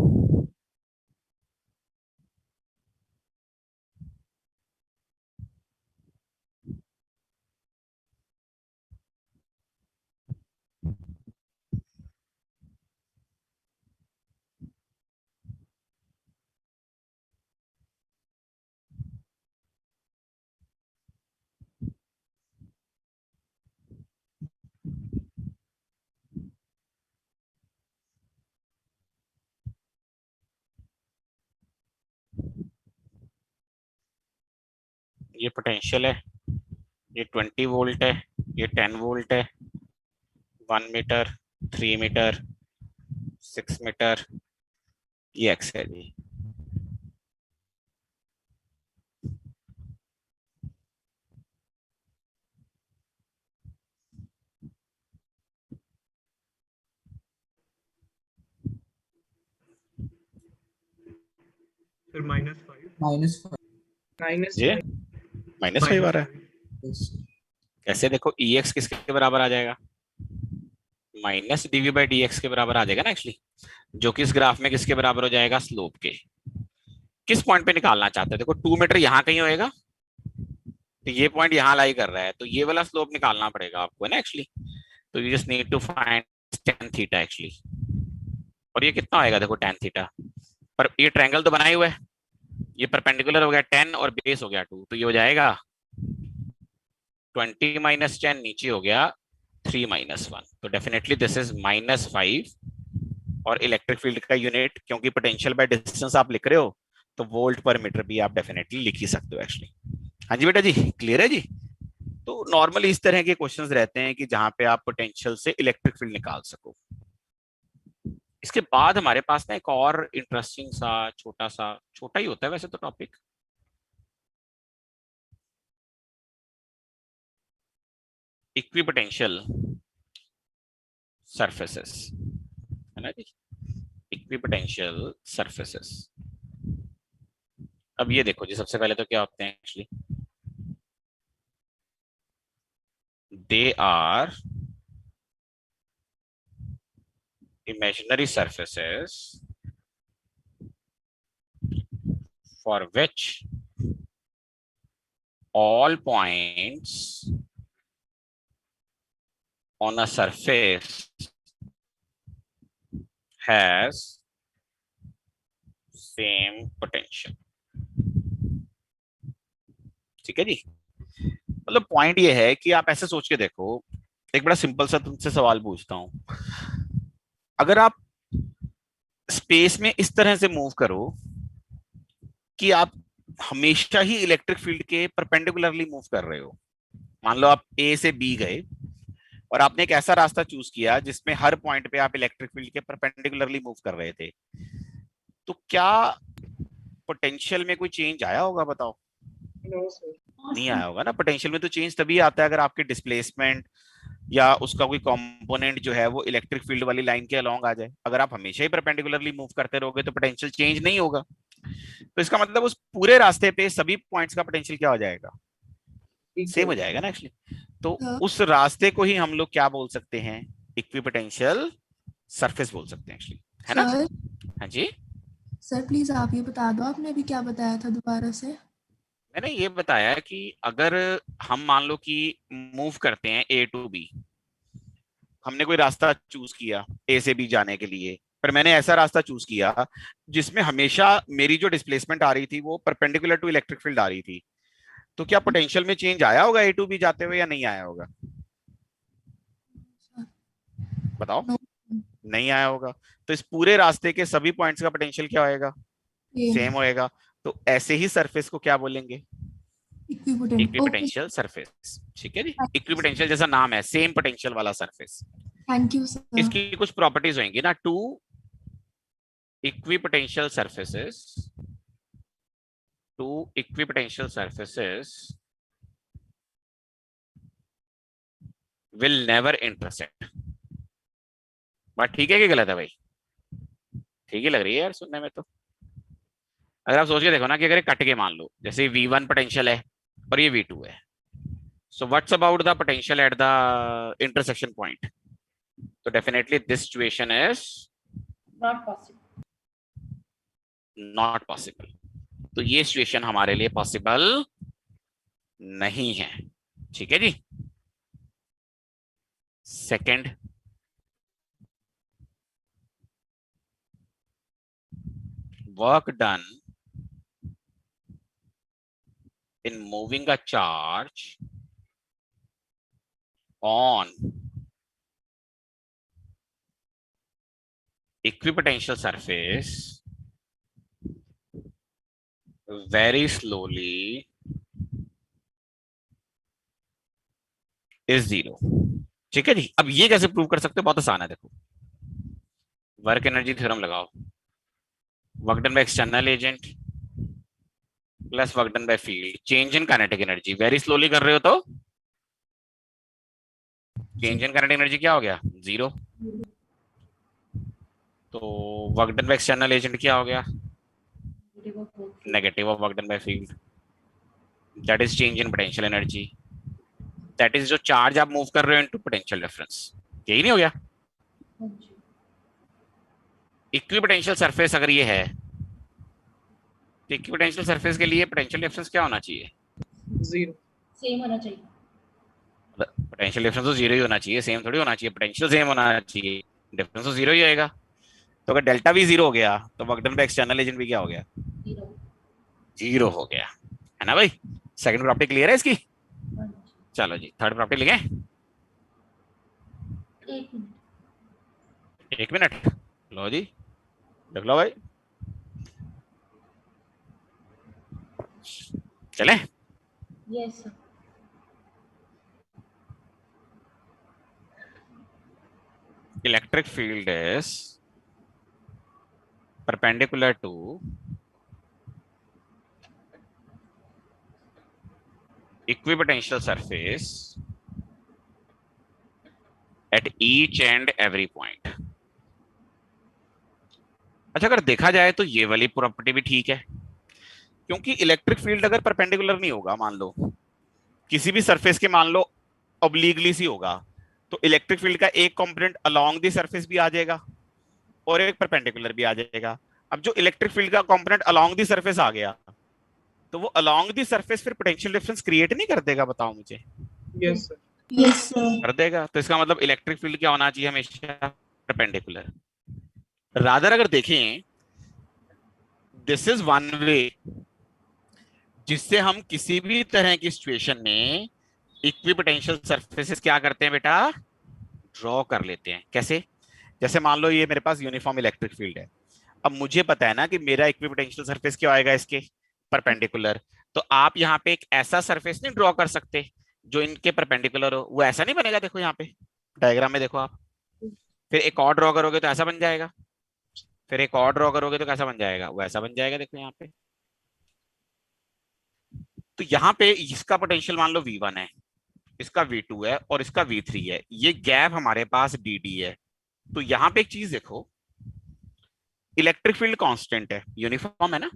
ये पोटेंशियल है, ये 20 वोल्ट है, ये 10 वोल्ट है, 1 मीटर, 3 मीटर, 6 मीटर, ये एक्स है जी। Sir, -5. -5। ये -5. -5 आ रहा है। कैसे? देखो ex किसके बराबर आ जाएगा, -dv/dx के बराबर आ जाएगा ना एक्चुअली, जो कि इस ग्राफ में किसके बराबर हो जाएगा, स्लोप के। किस पॉइंट पे निकालना चाहते हैं? देखो 2 मीटर यहाँ कहीं होएगा, तो ये पॉइंट यहाँ लाई कर रहा है, तो ये वाला स्लोप निकालना पड़ेगा आपको, है ना एक्चुअली। तो you just need to find tan theta actually. और ये कितना आएगा, देखो tan थीटा, पर ये ट्रायंगल तो बना ही हुआ है, ये परपेंडिकुलर हो गया 10 और बेस हो गया 2, तो ये हो जाएगा 20 - 10, नीचे हो गया 3 - 1। तो डेफिनेटली दिस इज -5। और इलेक्ट्रिक फील्ड का यूनिट, क्योंकि पोटेंशियल बाय डिस्टेंस आप लिख रहे हो, तो वोल्ट पर मीटर भी आप डेफिनेटली लिख ही सकते हो एक्चुअली। हाँ जी बेटा जी, क्लियर है जी? तो नॉर्मली इस तरह के क्वेश्चंस रहते हैं कि जहां पे आप पोटेंशियल से इलेक्ट्रिक फील्ड निकाल सको। इसके बाद हमारे पास ना एक और इंटरेस्टिंग सा छोटा ही होता है वैसे तो टॉपिक, इक्विपोटेंशियल सरफेसेस, है ना जी? Equipotential surfaces. अब ये देखो जी, सबसे पहले तो क्या होते हैं actually, they are imaginary surfaces for which all points on a surface has same potential. ठीक है जी। मतलब पॉइंट ये है कि आप ऐसे सोच के देखो, एक बड़ा सिंपल सा तुमसे सवाल पूछता हूं, अगर आप स्पेस में इस तरह से मूव करो कि आप हमेशा ही इलेक्ट्रिक फील्ड के परपेंडिकुलरली मूव कर रहे हो, मान लो आप ए से बी गए और आपने एक ऐसा रास्ता चूज किया जिसमें हर पॉइंट पे आप इलेक्ट्रिक फील्ड के परपेंडिकुलरली मूव कर रहे थे, तो क्या पोटेंशियल में कोई चेंज आया होगा बताओ? No, sir. नहीं आया होगा ना। पोटेंशियल में तो चेंज तभी आता है अगर आपके डिस्प्लेसमेंट या उसका कोई कंपोनेंट जो है वो इलेक्ट्रिक फील्ड वाली लाइन के अलोंग आ जाए। अगर आप हमेशा ही परपेंडिकुलरली मूव करते रहोगे तो पोटेंशियल चेंज नहीं होगा। तो इसका मतलब उस पूरे रास्ते पे सभी पॉइंट्स का पोटेंशियल क्या हो जाएगा? सेम हो जाएगा ना एक्चुअली। तो उस रास्ते को ही हम लोग क्या बोल सकते हैं? इक्विपोटेंशियल सरफेस बोल सकते हैं एक्चुअली, है ना? सर हाँ जी, सर प्लीज आप ये बता दो, आपने अभी क्या बताया था दोबारा से? मैंने ये बताया कि अगर हम मान लो कि मूव करते हैं ए टू बी, हमने कोई रास्ता चूज किया ए से बी जाने के लिए, पर मैंने ऐसा रास्ता चूज किया जिसमें हमेशा मेरी जो डिस्प्लेसमेंट आ रही थी वो परपेंडिकुलर टू इलेक्ट्रिक फील्ड आ रही थी, तो क्या पोटेंशियल में चेंज आया होगा ए टू बी जाते हुए या नहीं आया होगा? बताओ। नो। नहीं आया होगा। तो इस पूरे रास्ते के सभी पॉइंट्स का पोटेंशियल क्या होएगा? सेम होएगा। तो ऐसे ही सरफेस को क्या बोलेंगे? इक्विपोटेंट। Equipotential surface. ठीक है जी, इक्विपोटेंशियल जैसा नाम है, सेम पोटेंशियल वाला सरफेस। Thank you sir. इसकी कुछ प्रॉपर्टीज होंगी ना, two equipotential surfaces, two equipotential surfaces will never intersect. बात ठीक है कि गलत है भाई? ठीक ही लग रही है यार सुनने में तो। अगर आप सोच के देखो ना कि अगर कट के मान लो जैसे V1 पोटेंशियल है और ये V2 है, so what's about the potential at the intersection point? तो definitely this situation is Not possible. Not possible. तो ये सिचुएशन हमारे लिए पॉसिबल नहीं है। ठीक है जी। Second, work done in moving a charge on equipotential surface very slowly is zero। ठीक है जी। अब ये कैसे प्रूव कर सकते हो? बहुत आसान है, देखो वर्क एनर्जी थ्योरम लगाओ, work done by external agent plus work done by field, change in kinetic energy. Very slowly कर रहे हो तो चेंज इन काइनेटिक एनर्जी क्या हो गया? जीरो। तो work done by external agent क्या हो गया? Negative of work done by field, that is change in potential energy, that is जो चार्ज आप मूव कर रहे हो इनटू पोटेंशियल डिफरेंस। यही नहीं हो गया? इक्विपोटेंशियल सरफेस अगर ये है तो इक्विपोटेंशियल सरफेस के लिए पोटेंशियल डिफरेंस क्या होना चाहिए? 0. Same होना चाहिए। पोटेंशियल डिफरेंस तो जीरो ही होना चाहिए, सेम थोड़ी होना चाहिए। पोटेंशियल सेम होना चाहिए, डिफरेंस तो जीरो ही आएगा। तो अगर डेल्टा भी जीरो हो गया तो work done by external agent भी क्या हो गया? Zero. जीरो हो गया, है ना भाई? सेकंड प्रॉपर्टी क्लियर है इसकी? हाँ जी। चलो जी, थर्ड प्रॉपर्टी लिखें। एक मिनट। एक मिनट, लो जी देख लो भाई, चले। Yes sir. Electric field is perpendicular to equipotential surface at each and every point। अच्छा, अगर देखा जाए तो ये वाली प्रॉपर्टी भी ठीक है, क्योंकि इलेक्ट्रिक फील्ड अगर परपेंडिकुलर नहीं होगा, मान लो किसी भी सरफेस के, मान लो ऑब्लिकली सी होगा, तो इलेक्ट्रिक फील्ड का एक कंपोनेंट अलोंग द सरफेस भी आ जाएगा और एक परपेंडिकुलर भी आ जाएगा। अब जो इलेक्ट्रिक फील्ड का कंपोनेंट अलोंग द सरफेस आ गया, तो वो अलोंग द सरफेस फिर पोटेंशियल डिफरेंस क्रिएट नहीं कर देगा? बताओ मुझे। Yes, sir. Yes sir. कर देगा। तो इसका मतलब इलेक्ट्रिक फील्ड क्या होना चाहिए? हमेशा परपेंडिकुलर। रादर अगर देखें, दिस इज वन वे जिससे हम किसी भी तरह की सिचुएशन में इक्विपोटेंशियल सरफेसेस क्या करते हैं बेटा? ड्रॉ कर लेते हैं। कैसे? जैसे मान लो ये मेरे पास यूनिफॉर्म इलेक्ट्रिक फील्ड है। अब मुझे पता है ना कि मेरा इक्विपोटेंशियल सरफेस क्या आएगा इसके? परपेंडिकुलर। तो आप यहाँ पे एक ऐसा सरफेस नहीं ड्रॉ कर सकते जो इनके परपेंडिकुलर हो? वो ऐसा नहीं बनेगा। देखो यहाँ पे डायग्राम में देखो आप, फिर एक और ड्रॉ करोगे तो ऐसा बन जाएगा, फिर एक और ड्रॉ करोगे तो कैसा बन जाएगा? वो ऐसा बन जाएगा। देखो यहाँ पे, तो यहाँ पे इसका पोटेंशियल मान लो V1 है, इसका V2 है और इसका V3 है। ये गैप हमारे पास DD है। तो यहाँ पे एक चीज देखो, इलेक्ट्रिक फील्ड कांस्टेंट है, यूनिफॉर्म है ना।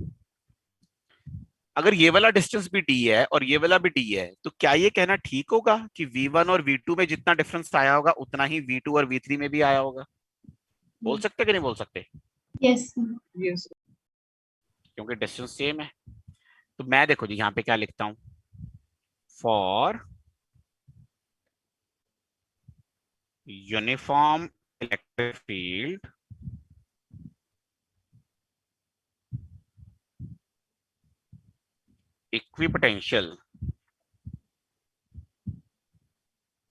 अगर ये वाला डिस्टेंस भी D है और ये वाला भी D है, तो क्या ये कहना ठीक होगा कि V1 और V2 में जितना डिफरेंस आया होगा उतना ही V2 और V3 में भी आया होगा? बोल सकते कि नहीं बोल सकते? Yes Yes, sir. क्योंकि डिस्टेंस सेम है। तो मैं देखो जी यहाँ पे क्या लिखता हूं, for uniform electric field equipotential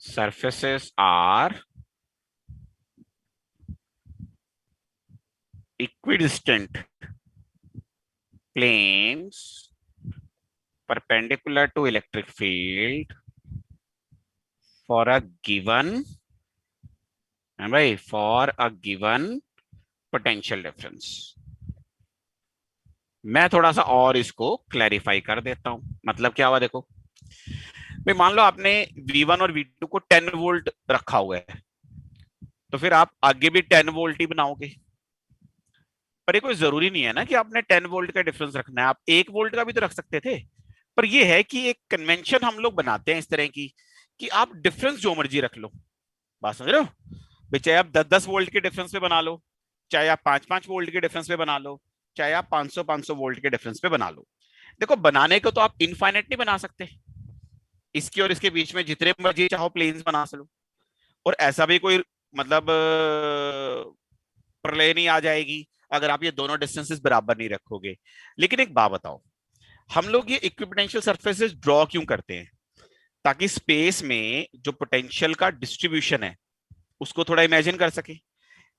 surfaces are equidistant planes perpendicular to electric field for a given, for a given potential difference। मैं थोड़ा सा और इसको क्लैरिफाई कर देता हूं। मतलब क्या हुआ? देखो भाई, मान लो आपने V1 और V2 को 10 वोल्ट रखा हुआ है, तो फिर आप आगे भी 10 वोल्ट ही बनाओगे। पर ये कोई जरूरी नहीं है ना कि आपने 10 वोल्ट का डिफरेंस रखना है, आप 1 वोल्ट का भी तो रख सकते थे। पर ये है कि एक कन्वेंशन हम लोग बनाते हैं इस तरह की कि आप डिफरेंस जो मर्जी रख लो। बात समझ रहे हो भाई? चाहे आप 10-10 वोल्ट के डिफरेंस पे बना लो, चाहे आप 5-5 वोल्ट के डिफरेंस पे बना लो, चाहे आप 500-500 वोल्ट के डिफरेंस पे बना लो। देखो, बनाने को तो आप इनफाइनेट नहीं बना सकते, इसके और इसके बीच में जितने मर्जी चाहो प्लेन्स बना लो। और ऐसा भी कोई मतलब प्रलय नहीं आ जाएगी अगर आप ये दोनों डिस्टेंसेस बराबर नहीं रखोगे। लेकिन एक बात बताओ, हम लोग ये इक्विपोटेंशियल सरफेसेस ड्रॉ क्यों करते हैं? ताकि स्पेस में जो पोटेंशियल का डिस्ट्रीब्यूशन है उसको थोड़ा इमेजिन कर सके,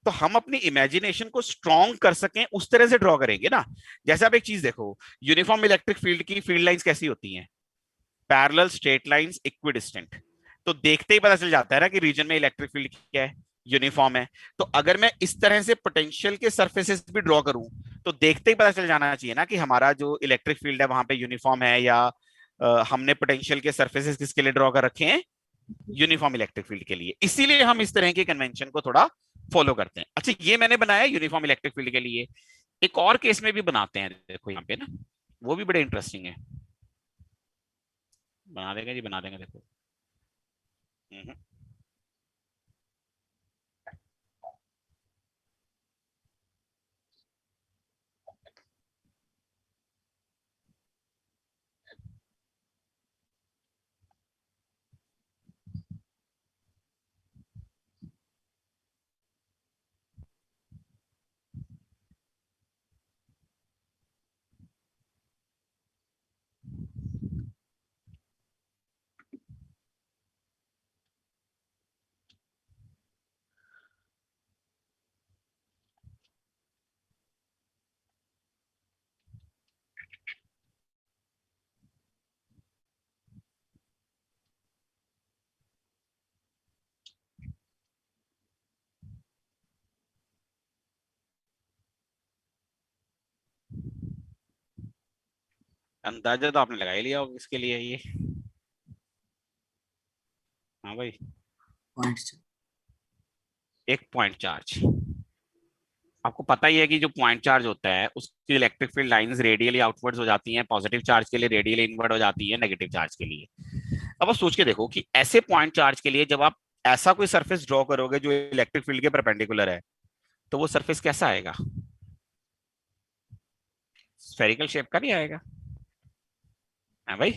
तो हम अपनी इमेजिनेशन को स्ट्रॉन्ग कर सकें उस तरह से ड्रॉ करेंगे ना। जैसे आप एक चीज देखो, यूनिफॉर्म इलेक्ट्रिक फील्ड की फील्ड लाइंस कैसी होती हैं? Parallel straight lines equidistant. तो देखते ही पता चल जाता है ना कि रीजन में इलेक्ट्रिक फील्ड क्या है? यूनिफॉर्म है। तो अगर मैं इस तरह से पोटेंशियल के सरफेसेस भी ड्रॉ करूं, तो देखते ही पता चल जाना चाहिए ना कि हमारा जो इलेक्ट्रिक फील्ड है वहां पे यूनिफॉर्म है, या हमने पोटेंशियल के सरफेसेस किसके लिए ड्रॉ कर रखे हैं? यूनिफॉर्म इलेक्ट्रिक फील्ड के लिए। इसीलिए हम इस तरह के कन्वेंशन को थोड़ा फॉलो करते हैं। अच्छा, ये मैंने बनाया यूनिफॉर्म इलेक्ट्रिक फील्ड के लिए। एक और केस में भी बनाते हैं, देखो यहाँ पे ना, वो भी बड़े इंटरेस्टिंग है। बना देंगे जी, बना देंगे। देखो अंदाजा तो आपने लगा ही लिया होगा इसके लिए ये। हाँ भाई, पॉइंट एक पॉइंट चार्ज। आपको पता ही है कि जो पॉइंट चार्ज होता है उसकी electric field lines radially outwards हो जाती हैं, पॉजिटिव चार्ज के लिए रेडियली इनवर्ड हो जाती है, नेगेटिव चार्ज के लिए। अब आप सोच के देखो कि ऐसे पॉइंट चार्ज के लिए जब आप ऐसा कोई सरफेस ड्रॉ करोगे जो इलेक्ट्रिक फील्ड के परपेंडिकुलर है, तो वो सरफेस कैसा आएगा? स्फेरिकल शेप का नहीं आएगा, है भाई?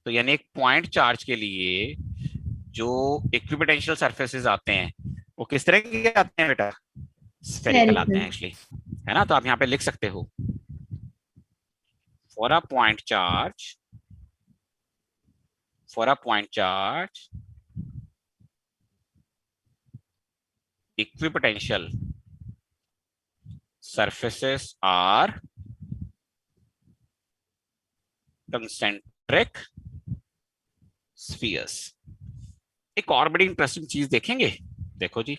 तो यानी एक पॉइंट चार्ज के लिए जो इक्विपोटेंशियल सरफेसेस आते हैं वो किस तरह के आते हैं बेटा? स्फेरिकल आते हैं एक्चुअली, है ना? तो आप यहाँ पे लिख सकते हो for a point charge, for a point charge equipotential surfaces are concentric spheres। एक और बड़ी इंटरेस्टिंग चीज देखेंगे, देखो जी,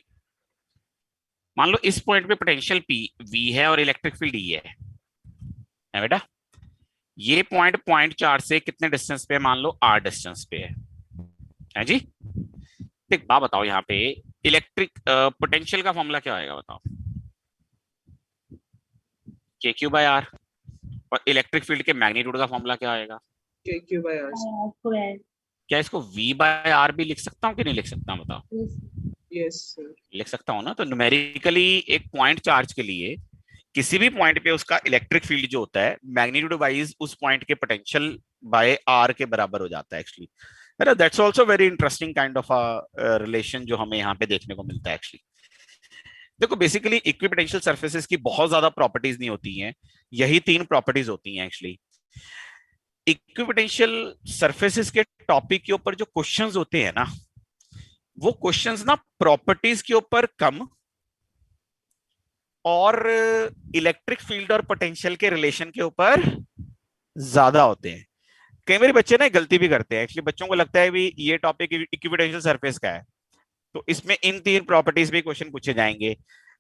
मान लो इस पॉइंट पे पोटेंशियल पी वी है और इलेक्ट्रिक फील्ड ई है बेटा? ये पॉइंट पॉइंट चार्ज से कितने डिस्टेंस पे? मान लो आर डिस्टेंस पे है जी। एक बात बताओ, यहाँ पे इलेक्ट्रिक पोटेंशियल का फॉर्मूला क्या आएगा बताओ? के क्यू बाय आर। और इलेक्ट्रिक फील्ड के मैग्नीट्यूड का फॉर्मूला क्या आएगा? KQ by R. स्क्वायर। क्या इसको वी बाय आर भी लिख सकता हूँ कि नहीं लिख सकता हूँ बताओ? Yes, sir. लिख सकता हूँ ना। तो न्यूमेरिकली एक पॉइंट चार्ज के लिए किसी भी पॉइंट पे उसका इलेक्ट्रिक फील्ड जो होता है मैग्नीट्यूड वाइज उस पॉइंट के पोटेंशियल बाय आर के बराबर हो जाता है एक्चुअली, है ना? That's also very interesting kind of a relation जो हमें यहाँ पे देखने को मिलता है एक्चुअली। देखो बेसिकली इक्विपोटेंशियल सरफेसेस की बहुत ज्यादा प्रॉपर्टीज नहीं होती हैं, यही तीन प्रॉपर्टीज होती हैं एक्चुअली। इक्विपोटेंशियल सरफेसेस के टॉपिक के ऊपर जो क्वेश्चंस होते हैं ना, वो क्वेश्चंस ना प्रॉपर्टीज के ऊपर कम और इलेक्ट्रिक फील्ड और पोटेंशियल के रिलेशन के ऊपर ज्यादा होते हैं। कई बार बच्चे ना गलती भी करते हैं एक्चुअली, बच्चों को लगता है भी ये टॉपिक इक्विपोटेंशियल सरफेस का है तो इसमें इन तीन प्रॉपर्टीज पे क्वेश्चन पूछे जाएंगे,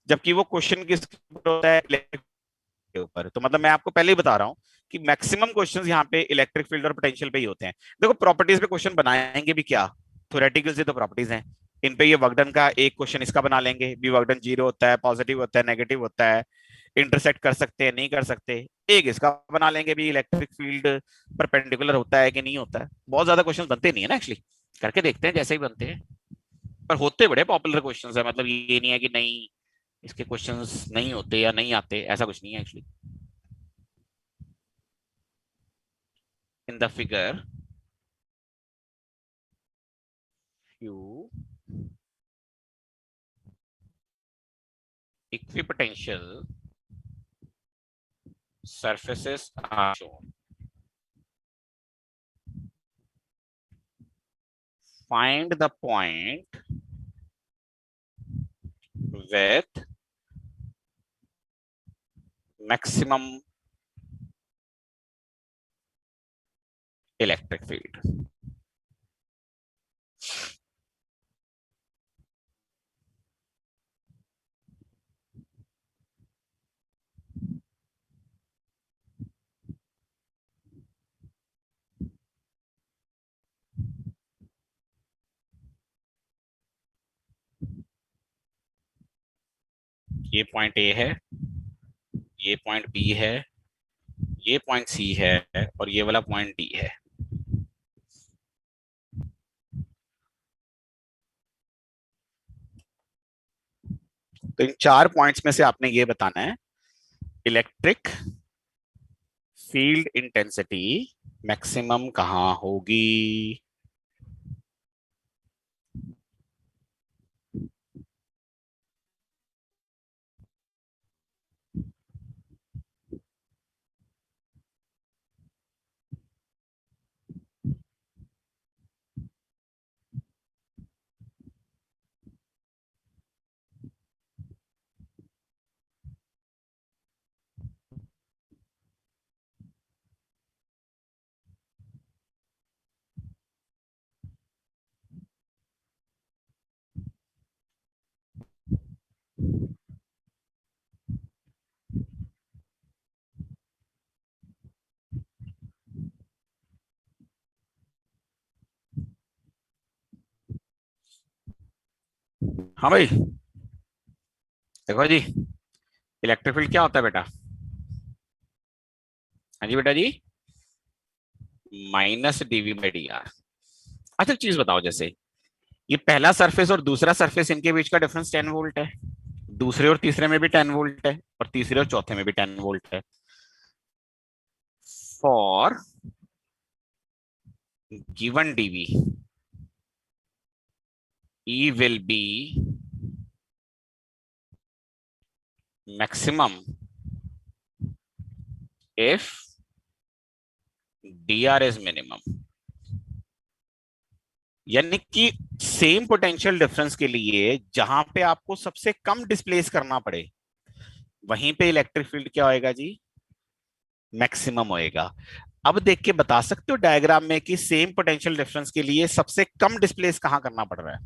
जबकि वो क्वेश्चन किस होता है? इलेक्ट्रिक के ऊपर। तो मतलब मैं आपको पहले ही बता रहा हूँ कि मैक्सिमम क्वेश्चंस यहाँ पे इलेक्ट्रिक फील्ड और पोटेंशियल पे ही होते हैं। देखो प्रॉपर्टीज पे क्वेश्चन बनाएंगे भी क्या, थ्योरेटिकल से तो प्रॉपर्टीज हैं, इन पे ये वर्क डन का एक क्वेश्चन इसका बना लेंगे, बी वर्क डन जीरो होता है, पॉजिटिव होता है, नेगेटिव होता है, इंटरसेक्ट कर सकते हैं नहीं कर सकते, एक इसका बना लेंगे भी इलेक्ट्रिक फील्ड परपेंडिकुलर होता है कि नहीं होता है। बहुत ज्यादा क्वेश्चन बनते नहीं है ना एक्चुअली, करके देखते हैं जैसे ही बनते हैं, पर होते बड़े पॉपुलर क्वेश्चंस है। मतलब ये नहीं है कि नहीं इसके क्वेश्चंस नहीं होते या नहीं आते, ऐसा कुछ नहीं है actually. In the figure few equipotential surfaces are shown. Find the point with maximum electric field. ये पॉइंट ए है, ये पॉइंट बी है, ये पॉइंट सी है और ये वाला पॉइंट डी है। तो इन चार पॉइंट्स में से आपने ये बताना है इलेक्ट्रिक फील्ड इंटेंसिटी मैक्सिमम कहां होगी। हाँ भाई देखो जी, इलेक्ट्रिक फील्ड क्या होता है बेटा? हाँ जी बेटा जी, minus DV by D R. अच्छा एक चीज बताओ, जैसे ये पहला सरफेस और दूसरा सरफेस, इनके बीच का डिफरेंस 10 वोल्ट है, दूसरे और तीसरे में भी 10 वोल्ट है, और तीसरे और चौथे में भी 10 वोल्ट है। For given DV E will be maximum if dr is minimum। यानी कि सेम पोटेंशियल डिफरेंस के लिए जहां पे आपको सबसे कम डिस्प्लेस करना पड़े, वहीं पे इलेक्ट्रिक फील्ड क्या होएगा जी? मैक्सिमम होएगा। अब देख के बता सकते हो डायग्राम में कि सेम पोटेंशियल डिफरेंस के लिए सबसे कम डिस्प्लेस कहां करना पड़ रहा है?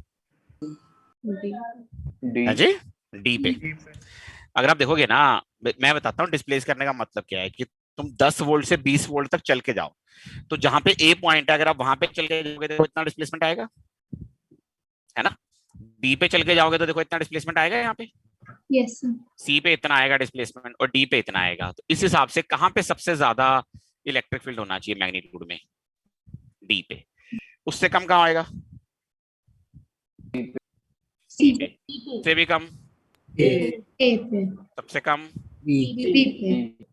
डी। हाँ जी, डी पे। अगर आप देखोगे ना, मैं बताता हूँ डिस्प्लेस करने का मतलब क्या है, कि तुम 10 वोल्ट से 20 वोल्ट तक चल के जाओ, तो जहां पे ए पॉइंट है, अगर आप वहां पे चल के जाओगे तो इतना डिस्प्लेसमेंट आएगा, है ना? डी पे चल के जाओगे तो देखो इतना डिस्प्लेसमेंट आएगा यहाँ पे, यस सर। सी पे इतना आएगा डिस्प्लेसमेंट, और डी पे इतना आएगा। तो इस हिसाब से कहां पे सबसे ज्यादा इलेक्ट्रिक फील्ड होना चाहिए मैग्नीट्यूड में? डी पे। उससे कम कहाँ आएगा? सी पे। से भी कम? ए ए पे। सबसे कम? बी बी पे।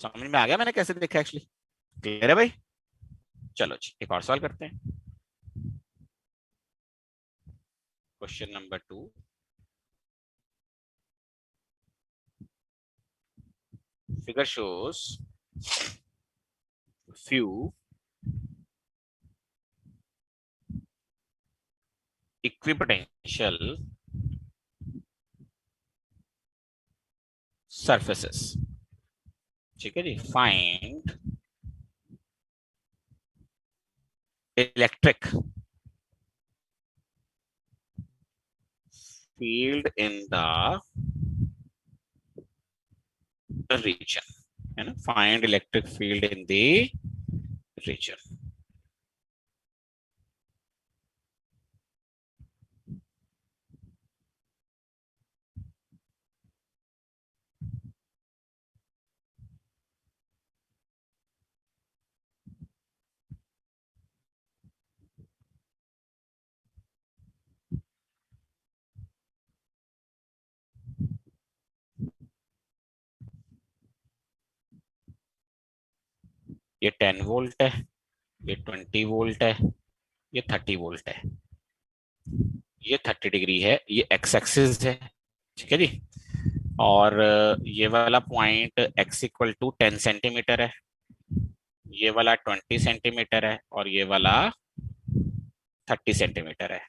समझ में आ गया मैंने कैसे देखा एक्चुअली? क्लियर है भाई? चलो जी एक और सवाल करते हैं। Question number 2। Figure shows few equipotential surfaces। ठीक है जी। Find electric field in the region, है ना? Find electric field in the region। ये 10 वोल्ट है, ये 20 वोल्ट है, ये 30 वोल्ट है, ये 30 डिग्री है, ये एक्स एक्सिस है, ठीक है जी। और ये वाला point x equal to 10 centimetre है, ये वाला 20 सेंटीमीटर है, और ये वाला 30 सेंटीमीटर है।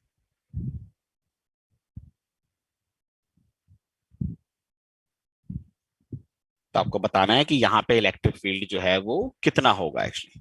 तो आपको बताना है कि यहाँ पे इलेक्ट्रिक फील्ड जो है वो कितना होगा एक्चुअली।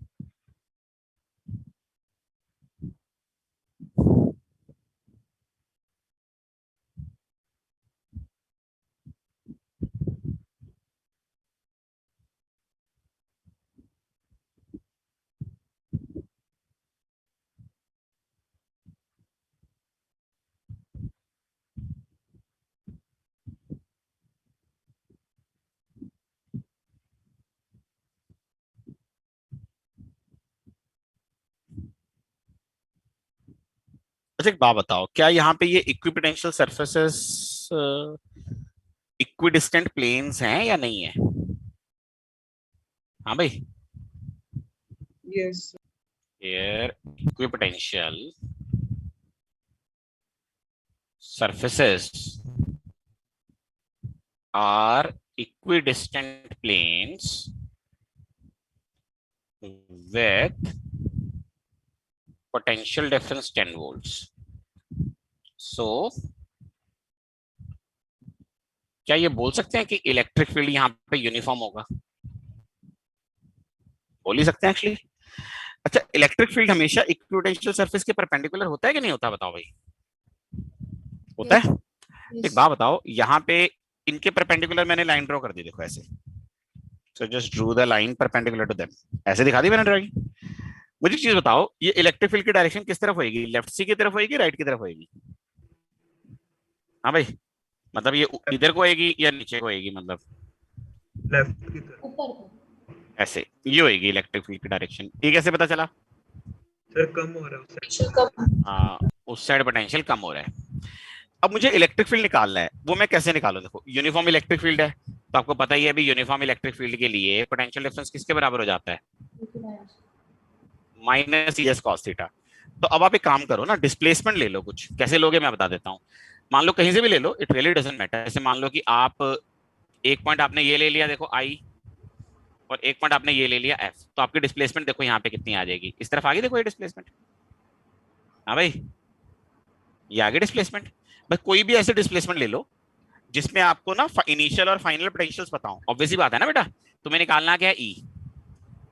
अच्छा एक बात बताओ, क्या यहाँ पे ये इक्विपोटेंशियल सरफेसेस इक्विडिस्टेंट प्लेन्स हैं या नहीं है? हाँ भाई, Yes. here equipotential surfaces are equidistant planes with potential difference 10 volts। So क्या ये बोल सकते हैं कि इलेक्ट्रिक फील्ड यहाँ पे यूनिफॉर्म होगा? बोल ही सकते हैं एक्चुअली। अच्छा, इलेक्ट्रिक फील्ड हमेशा इक्विपोटेंशियल सरफेस के परपेंडिकुलर होता है कि नहीं होता? बताओ भाई, होता है? एक बात बताओ, यहाँ पे इनके परपेंडिकुलर मैंने लाइन ड्रॉ कर दी, देखो ऐसे। So just drew the line perpendicular to them, ऐसे दिखा दी मैंने ड्राइंग। मुझे एक चीज बताओ, ये इलेक्ट्रिक फील्ड की डायरेक्शन किस तरफ होगी? लेफ्ट सी की तरफ होगी, राइट की तरफ होगी? हाँ भाई, मतलब ये इधर को आएगी या नीचे को आएगी, मतलब लेफ्ट की तरफ। ऊपर को। ऐसे ये होएगी इलेक्ट्रिक फील्ड की डायरेक्शन। ये कैसे पता चला? सर कम हो रहा है उस साइड। हाँ, उस साइड पोटेंशियल कम हो रहा है। अब मुझे इलेक्ट्रिक फील्ड निकालना है, वो मैं कैसे निकालूं? देखो यूनिफॉर्म इलेक्ट्रिक फील्ड है, तो आपको पता ही है अभी यूनिफॉर्म इलेक्ट्रिक फील्ड के लिए पोटेंशियल डिफरेंस किसके बराबर हो जाता है? Minus E S cos theta. तो अब आप एक काम करो ना, डिस्प्लेसमेंट ले लो। कुछ कैसे लोगे मैं बता देता हूँ। मान लो कहीं से भी ले लो, इट रियली डजंट मैटर। जैसे मान लो कि आप एक पॉइंट आपने ये ले लिया, देखो आई, और एक पॉइंट आपने ये ले लिया एफ, तो आपकी डिस्प्लेसमेंट देखो यहाँ पे कितनी आ जाएगी, इस तरफ आ गई। देखो ये डिस्प्लेसमेंट, हाँ भाई, ये आगे डिस्प्लेसमेंट। बस कोई भी ऐसे डिस्प्लेसमेंट ले लो जिसमें आपको ना इनिशियल और फाइनल पोटेंशियल्स पता हो। ऑब्वियसली बात है ना बेटा, तुम्हें निकालना क्या है ई,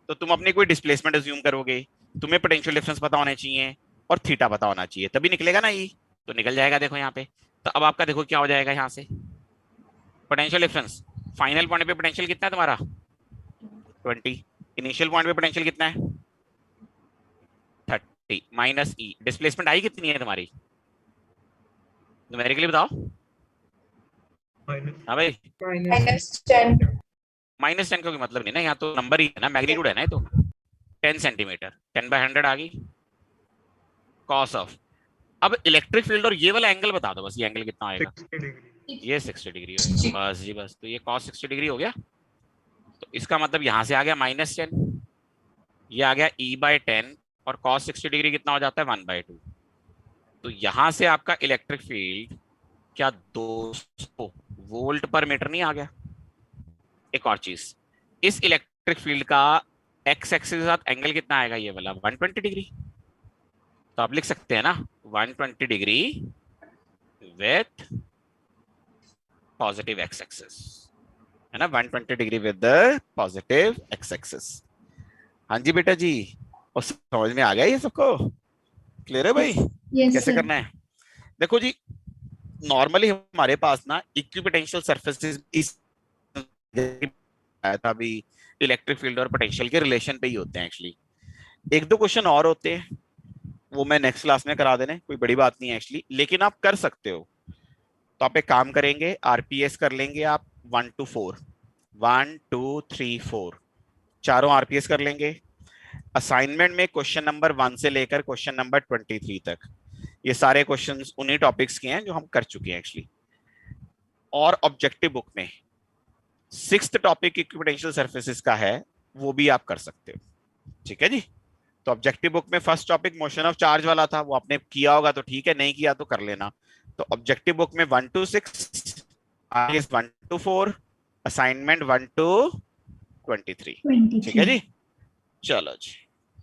तो तुम अपनी कोई डिस्प्लेसमेंट अज्यूम करोगे, तुम्हें पोटेंशियल डिफरेंस पता होने चाहिए और थीटा पता होना चाहिए, तभी निकलेगा ना ई। तो निकल जाएगा देखो यहाँ पे। तो अब आपका देखो क्या हो जाएगा यहाँ से, पोटेंशियल डिफरेंस फाइनल पॉइंट पे पोटेंशियल कितना है तुम्हारा 20, इनिशियल पॉइंट पे पोटेंशियल कितना है 30, माइनस ई, डिस्प्लेसमेंट आई कितनी है तुम्हारी, न्यूमेरिकली बताओ। हाँ भाई, -10। -10 का कोई मतलब नहीं ना, यहाँ तो नंबर ही है ना, मैग्नीट्यूड है ना ये तो। 10 सेंटीमीटर, 10/100 आ गई कॉस ऑफ। अब इलेक्ट्रिक फील्ड और ये वाला एंगल बता दो बस, ये एंगल कितना आएगा? 60 डिग्री। ये 60 डिग्री होगा बस जी बस। तो ये कॉस 60 डिग्री हो गया। तो इसका मतलब यहाँ से आ गया -10, ये आ गया e/10, और कॉस 60 डिग्री कितना हो जाता है 1/2। तो यहाँ से आपका इलेक्ट्रिक फील्ड क्या 200 वोल्ट पर मीटर नहीं आ गया? एक और चीज, इस इलेक्ट्रिक फील्ड का एक्स एक्सिस के साथ एंगल कितना आएगा, ये वाला 120 डिग्री। तो आप लिख सकते हैं ना 120 degree with positive x axis, है ना, 120 degree with the positive x axis. हाँ जी बेटा जी, और समझ में आ गया ये सबको? क्लियर है भाई? Yes, कैसे sir. करना है? देखो जी, नॉर्मली हमारे पास ना इक्विपोटेंशियल सरफेसेस इस आया था अभी, इलेक्ट्रिक फील्ड और पोटेंशियल के रिलेशन पे ही होते हैं एक्चुअली। एक दो क्वेश्चन और होते हैं, वो मैं नेक्स्ट क्लास में करा देने, कोई बड़ी बात नहीं है एक्चुअली, लेकिन आप कर सकते हो। तो आप एक काम करेंगे, आरपीएस कर लेंगे आप 1 to 4, 1 2 3 4, चारों आरपीएस कर लेंगे। असाइनमेंट में क्वेश्चन नंबर 1 से लेकर क्वेश्चन नंबर 23 तक ये सारे क्वेश्चंस उन्हीं टॉपिक्स के हैं जो हम कर चुके हैं एक्चुअली। और ऑब्जेक्टिव बुक में 6th टॉपिक इक्विपोटेंशियल सरफेसेस का है, वो भी आप कर सकते हो। ठीक है जी। तो ऑब्जेक्टिव बुक में first topic motion of charge वाला था, वो आपने किया होगा तो ठीक है, नहीं किया तो कर लेना। तो ऑब्जेक्टिव बुक में 1 to 6, 1 to 4, असाइनमेंट 1 to 23। ठीक है जी, चलो जी।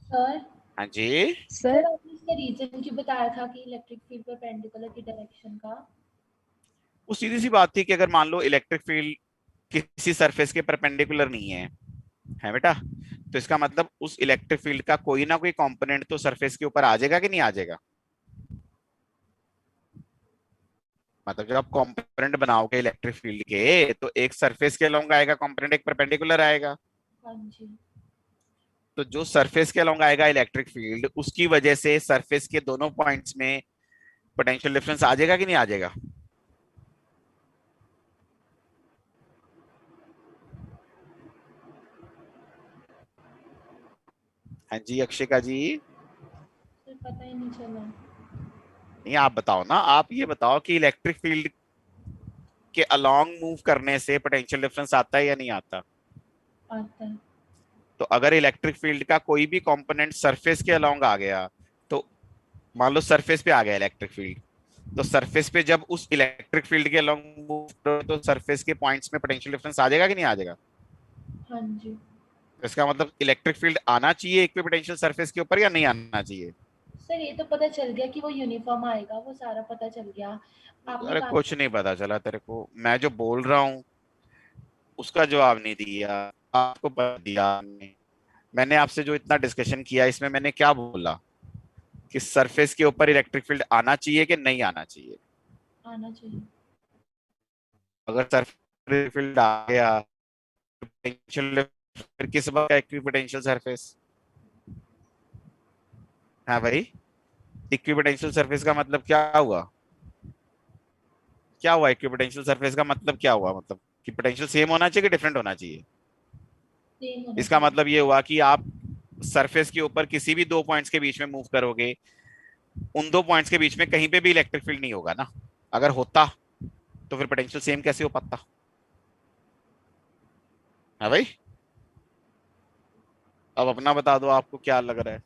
सर, हाँ जी, सर आपने इसका रीजन क्यों बताया था कि इलेक्ट्रिक फील्ड परपेंडिकुलर की डायरेक्शन का? वो सीधी सी बात थी कि अगर मान लो इलेक्ट्रिक फील्ड किसी सरफेस के परपेंडिकुलर नहीं है बेटा, तो इसका मतलब उस इलेक्ट्रिक फील्ड का कोई ना कोई कंपोनेंट तो सरफेस के ऊपर आ जाएगा कि नहीं आ जाएगा? मतलब जब आप कंपोनेंट बनाओगे इलेक्ट्रिक फील्ड के, तो एक सरफेस के अलोंग आएगा कंपोनेंट, एक परपेंडिकुलर आएगा। हाँ जी। तो जो सरफेस के अलोंग आएगा इलेक्ट्रिक फील्ड, उसकी वजह से सरफेस के दोनों पॉइंट्स में पोटेंशियल डिफरेंस आ जाएगा कि नहीं आ जाएगा? हाँ जी अक्षिका जी। सर पता ही नहीं चला। नहीं, आप बताओ ना, आप ये बताओ कि इलेक्ट्रिक फील्ड के अलोंग मूव करने से पोटेंशियल डिफरेंस आता है या नहीं आता? आता है। तो अगर इलेक्ट्रिक फील्ड का कोई भी कंपोनेंट सरफेस के अलोंग आ गया, तो मान लो सरफेस पे आ गया इलेक्ट्रिक फील्ड, तो सरफेस पे जब उस इलेक्ट्रिक फील्ड के अलोंग मूव करो, तो सरफेस के पॉइंट्स में पोटेंशियल डिफरेंस आ जाएगा कि नहीं आ जाएगा? हाँ जी। तो इसका मतलब इलेक्ट्रिक फील्ड आना चाहिए इक्विपोटेंशियल सरफेस के ऊपर या नहीं आना चाहिए? सर ये तो पता चल गया कि वो यूनिफॉर्म आएगा, वो सारा पता चल गया। आपने अरे कहा कुछ नहीं पता चला तेरे को, मैं जो बोल रहा हूँ उसका जवाब नहीं दिया, आपको बता दिया मैंने आपसे जो इतना डिस्कशन किया, इसमें मैंने क्या बोला कि सरफेस के ऊपर इलेक्ट्रिक फील्ड आना चाहिए कि नहीं आना चाहिए? आना चाहिए। अगर सरफेस फील्ड आ गया, पोटेंशियल फिर किस बात का इक्विपोटेंशियल सरफेस? हाँ भाई, इक्विपोटेंशियल सरफेस का मतलब क्या हुआ? क्या हुआ इक्विपोटेंशियल सरफेस का मतलब क्या हुआ, मतलब कि पोटेंशियल सेम होना चाहिए कि डिफरेंट होना चाहिए? सेम होना इसका चाहिए। मतलब ये हुआ कि आप सरफेस के ऊपर किसी भी दो पॉइंट्स के बीच में मूव करोगे, उन दो पॉइंट्स के बीच में कहीं पे भी इलेक्ट्रिक फील्ड नहीं होगा ना। अगर होता तो फिर पोटेंशियल सेम कैसे हो पाता है भाई? अब अपना बता दो, आपको क्या लग रहा है?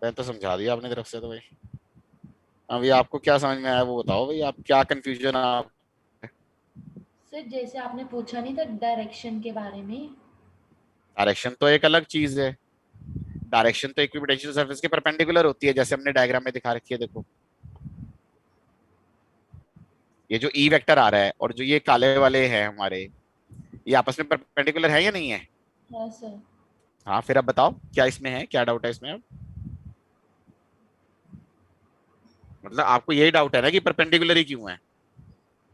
मैंने तो समझा दिया अपनी तरफ से तो भाई। अभी आपको क्या समझ में आया वो बताओ भाई, आप क्या कंफ्यूजन आप? सर जैसे आपने पूछा नहीं था डायरेक्शन के बारे में। डायरेक्शन तो एक अलग चीज है। डायरेक्शन तो इक्विपोटेंशियल सरफेस के परपेंडिकुलर होती है, जैसे हमने डायग्राम में दिखा रखी है, देखो। ये जो ई वेक्टर आ रहा है और जो ये काले वाले हैं हमारे, ये आपस में परपेंडिकुलर है या नहीं है? हाँ सर। हाँ, फिर अब बताओ क्या इसमें है, क्या डाउट है इसमें अब? मतलब आपको यही डाउट है ना कि परपेंडिकुलर ही क्यों है?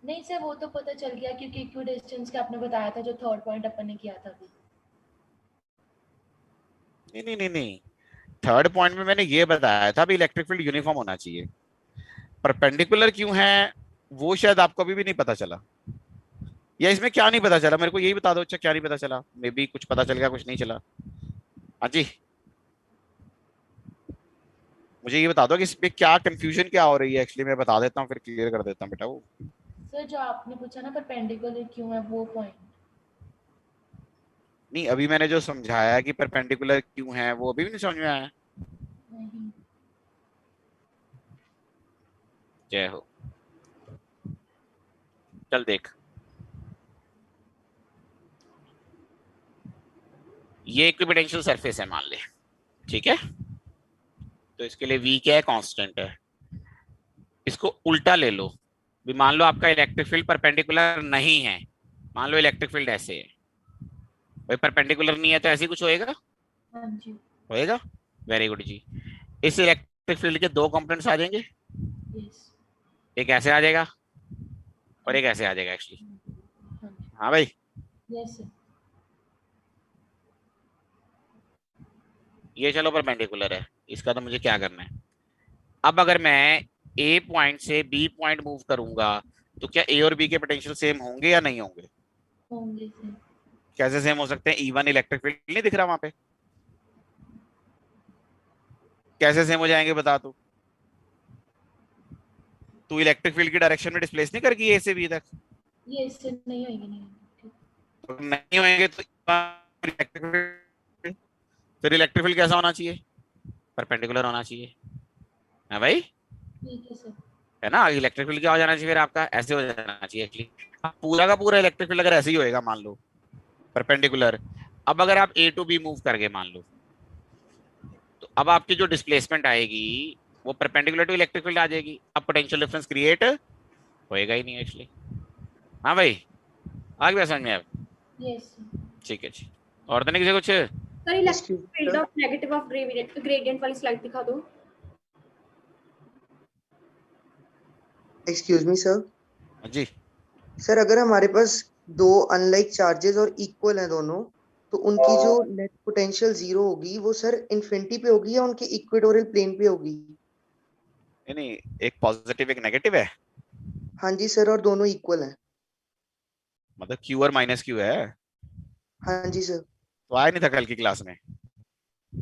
नहीं सर वो तो पता चल गया क्योंकि इक्वी डिस्टेंस का आपने बताया था जो थर्ड पॉइंट अपन ने किया था अभी। नहीं नहीं नहीं नहीं, थर्ड पॉइंट में मैंने ये बताया था भी इलेक्ट्रिक फील्ड यूनिफॉर्म होना चाहिए। परपेंडिकुलर क्यों है वो शायद आपको अभी भी नहीं पता चला, या इसमें क्या नहीं पता चला मेरे को यही बता दो। अच्छा, क्या नहीं पता चला? मे बी कुछ पता चल गया, कुछ नहीं चला। हाँ जी, मुझे ये बता दो कि इसमें क्या कंफ्यूजन क्या हो रही है एक्चुअली, मैं बता देता हूँ फिर क्लियर कर देता हूँ बेटा वो। सर जो आपने पूछा ना परपेंडिकुलर क्यों है वो पॉइंट। नहीं, अभी मैंने जो समझाया कि परपेंडिकुलर क्यों है वो अभी भी नहीं समझ में आया? नहीं। जय हो। चल देख, ये इक्विपोटेंशियल सरफेस है मान ले, ठीक है? तो इसके लिए v क्या है, कांस्टेंट है। इसको उल्टा ले लो भी, मान लो आपका इलेक्ट्रिक फील्ड परपेंडिकुलर नहीं है। मान लो इलेक्ट्रिक फील्ड ऐसे है भाई, परपेंडिकुलर नहीं है तो ऐसे ही कुछ होएगा, हाँ जी। होएगा। वेरी गुड जी। इस इलेक्ट्रिक फील्ड के दो कंपोनेंट्स आ जाएंगे, यस। एक ऐसे आ जाएगा और एक ऐसे आ जाएगा एक्चुअली। हाँ जी। हाँ भाई, यस सर। ये चलो परपेंडिकुलर है, इसका तो मुझे क्या करना है। अब अगर मैं ए पॉइंट से बी पॉइंट मूव करूंगा तो क्या ए और बी के पोटेंशियल सेम होंगे या नहीं होंगे? होंगे सर। कैसे सेम हो सकते हैं? E1 इलेक्ट्रिक फील्ड नहीं दिख रहा वहां पे, कैसे सेम हो जाएंगे बता तू इलेक्ट्रिक फील्ड की डायरेक्शन में डिस्प्लेस नहीं कर गई ए से बी तक? यस सर नहीं होंगे नहीं होंगे। तो नहीं होंगे तो इलेक्ट्रिक फील्ड, फिर इलेक्ट्रिक फील्ड कैसा होना चाहिए? परपेंडिकुलर होना चाहिए, है भाई? ठीक है सर। है ना? इलेक्ट्रिक फील्ड क्या हो जाना चाहिए फिर आपका? ऐसे हो जाना चाहिए एक्चुअली। पूरा का पूरा इलेक्ट्रिक फील्ड अगर ऐसे ही होएगा मान लो, परपेंडिकुलर। अब अगर आप ए टू बी मूव करके मान लो, तो अब आपकी जो डिस्प्लेसमेंट आएगी वो परपेंडिकुलर टू इलेक्ट्रिक फील्ड आ जाएगी। अब पोटेंशियल डिफरेंस क्रिएट होएगा ही नहीं एक्चुअली। हाँ भाई, आ गया समझ में अब? यस। ठीक है जी। और तो नहीं किसी कुछ? Sir electric field of negative of gradient वाली स्लाइड दिखा दो। Excuse me sir. जी सर अगर हमारे पास दो अनलाइक चार्जेस और इक्वल हैं दोनों, तो उनकी जो नेट पोटेंशियल जीरो होगी वो सर इन्फिनिटी पे होगी या उनके इक्वेटोरियल प्लेन पे होगी? नहीं, एक पॉजिटिव एक नेगेटिव है। हाँ जी सर, और दोनों इक्वल हैं। मतलब क्यू और माइनस क्यू है। हाँ जी सर। तो आया नहीं था कल की क्लास में?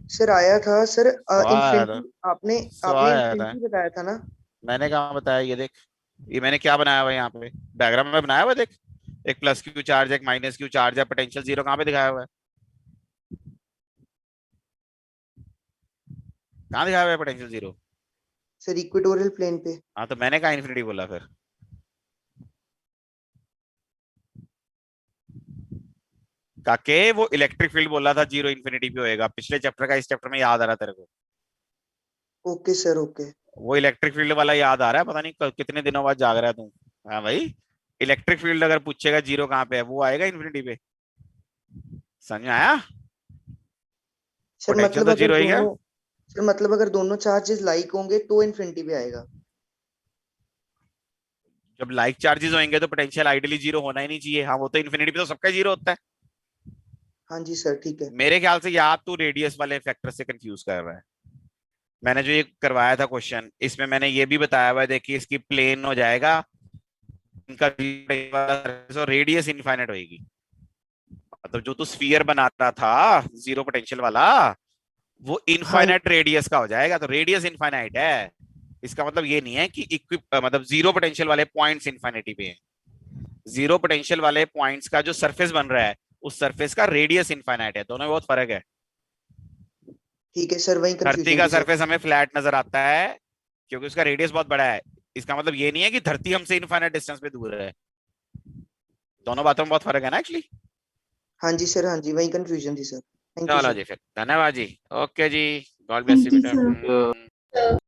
सर आया था सर। तो आया था, इन्फिनिटी आपने तो आपने आया था। इन्फिनिटी बताया था ना। मैंने कहा बताया, ये देख, ये मैंने क्या बनाया हुआ है यहाँ पे डायग्राम में बनाया हुआ है, देख। एक प्लस क्यू चार्ज, एक माइनस क्यू चार्ज है, पोटेंशियल जीरो कहाँ पे दिखाया हुआ है? कहाँ दिखाया हुआ है potential zero? Sir equatorial plane पे। हाँ, तो मैंने कहा इन्फिनिटी बोला फिर। काके वो इलेक्ट्रिक फील्ड बोला था जीरो इन्फिनिटी पे होएगा, पिछले चैप्टर का इस चैप्टर में याद आ रहा तेरे को? Okay sir okay. वो इलेक्ट्रिक फील्ड वाला याद आ रहा है, पता नहीं कितने दिनों बाद जाग रहा है तू। हाँ भाई, इलेक्ट्रिक फील्ड अगर पूछेगा जीरो कहाँ पे है, वो आएगा इन्फिनिटी पे। समझ में आया? सर पोटेंशियल मतलब तो अगर जीरो ही है। दोनों सर मतलब अगर दोनों चार्जेस लाइक होंगे तो इन्फिनिटी पे आएगा। जब लाइक चार्जेस होंगे तो पोटेंशियल आइडियली जीरो होना ही नहीं चाहिए। हाँ, वो तो इन्फिनिटी पे तो सबका जीरो होता है। हाँ जी सर ठीक है। मेरे ख्याल से याद तू रेडियस वाले फैक्टर से कंफ्यूज कर रहा है। मैंने जो ये करवाया था क्वेश्चन, इसमें मैंने ये भी बताया हुआ है, देखिए इसकी प्लेन हो जाएगा इनका रेडियस इनफाइनाइट होगी। मतलब जो तू स्फीयर बना रहा था जीरो पोटेंशियल वाला, वो इनफाइनाइट रेडियस का हो जाएगा। तो रेडियस इनफाइनाइट है, इसका मतलब ये नहीं है कि मतलब जीरो पोटेंशियल वाले पॉइंट्स इनफाइनिटी पे हैं। जीरो पोटेंशियल वाले पॉइंट्स का जो सरफेस बन रहा है, उस सरफेस का रेडियस इनफाइनाइट है। दोनों में बहुत फर्क है। ठीक है सर, वही धरती कंफ्यूजन का थी सर। सरफेस हमें फ्लैट नजर आता है क्योंकि उसका रेडियस बहुत बड़ा है। इसका मतलब ये नहीं है कि धरती हमसे इनफाइनाइट डिस्टेंस पे दूर है। दोनों बातों में बहुत फर्क है ना एक्चुअली। हाँ जी सर, हाँ जी, वही कंफ्यूजन थी सर। थैंक यू चलो सर। जी, फिर धन्यवाद जी। ओके जी, God bless you Thank you, बेटा। sir.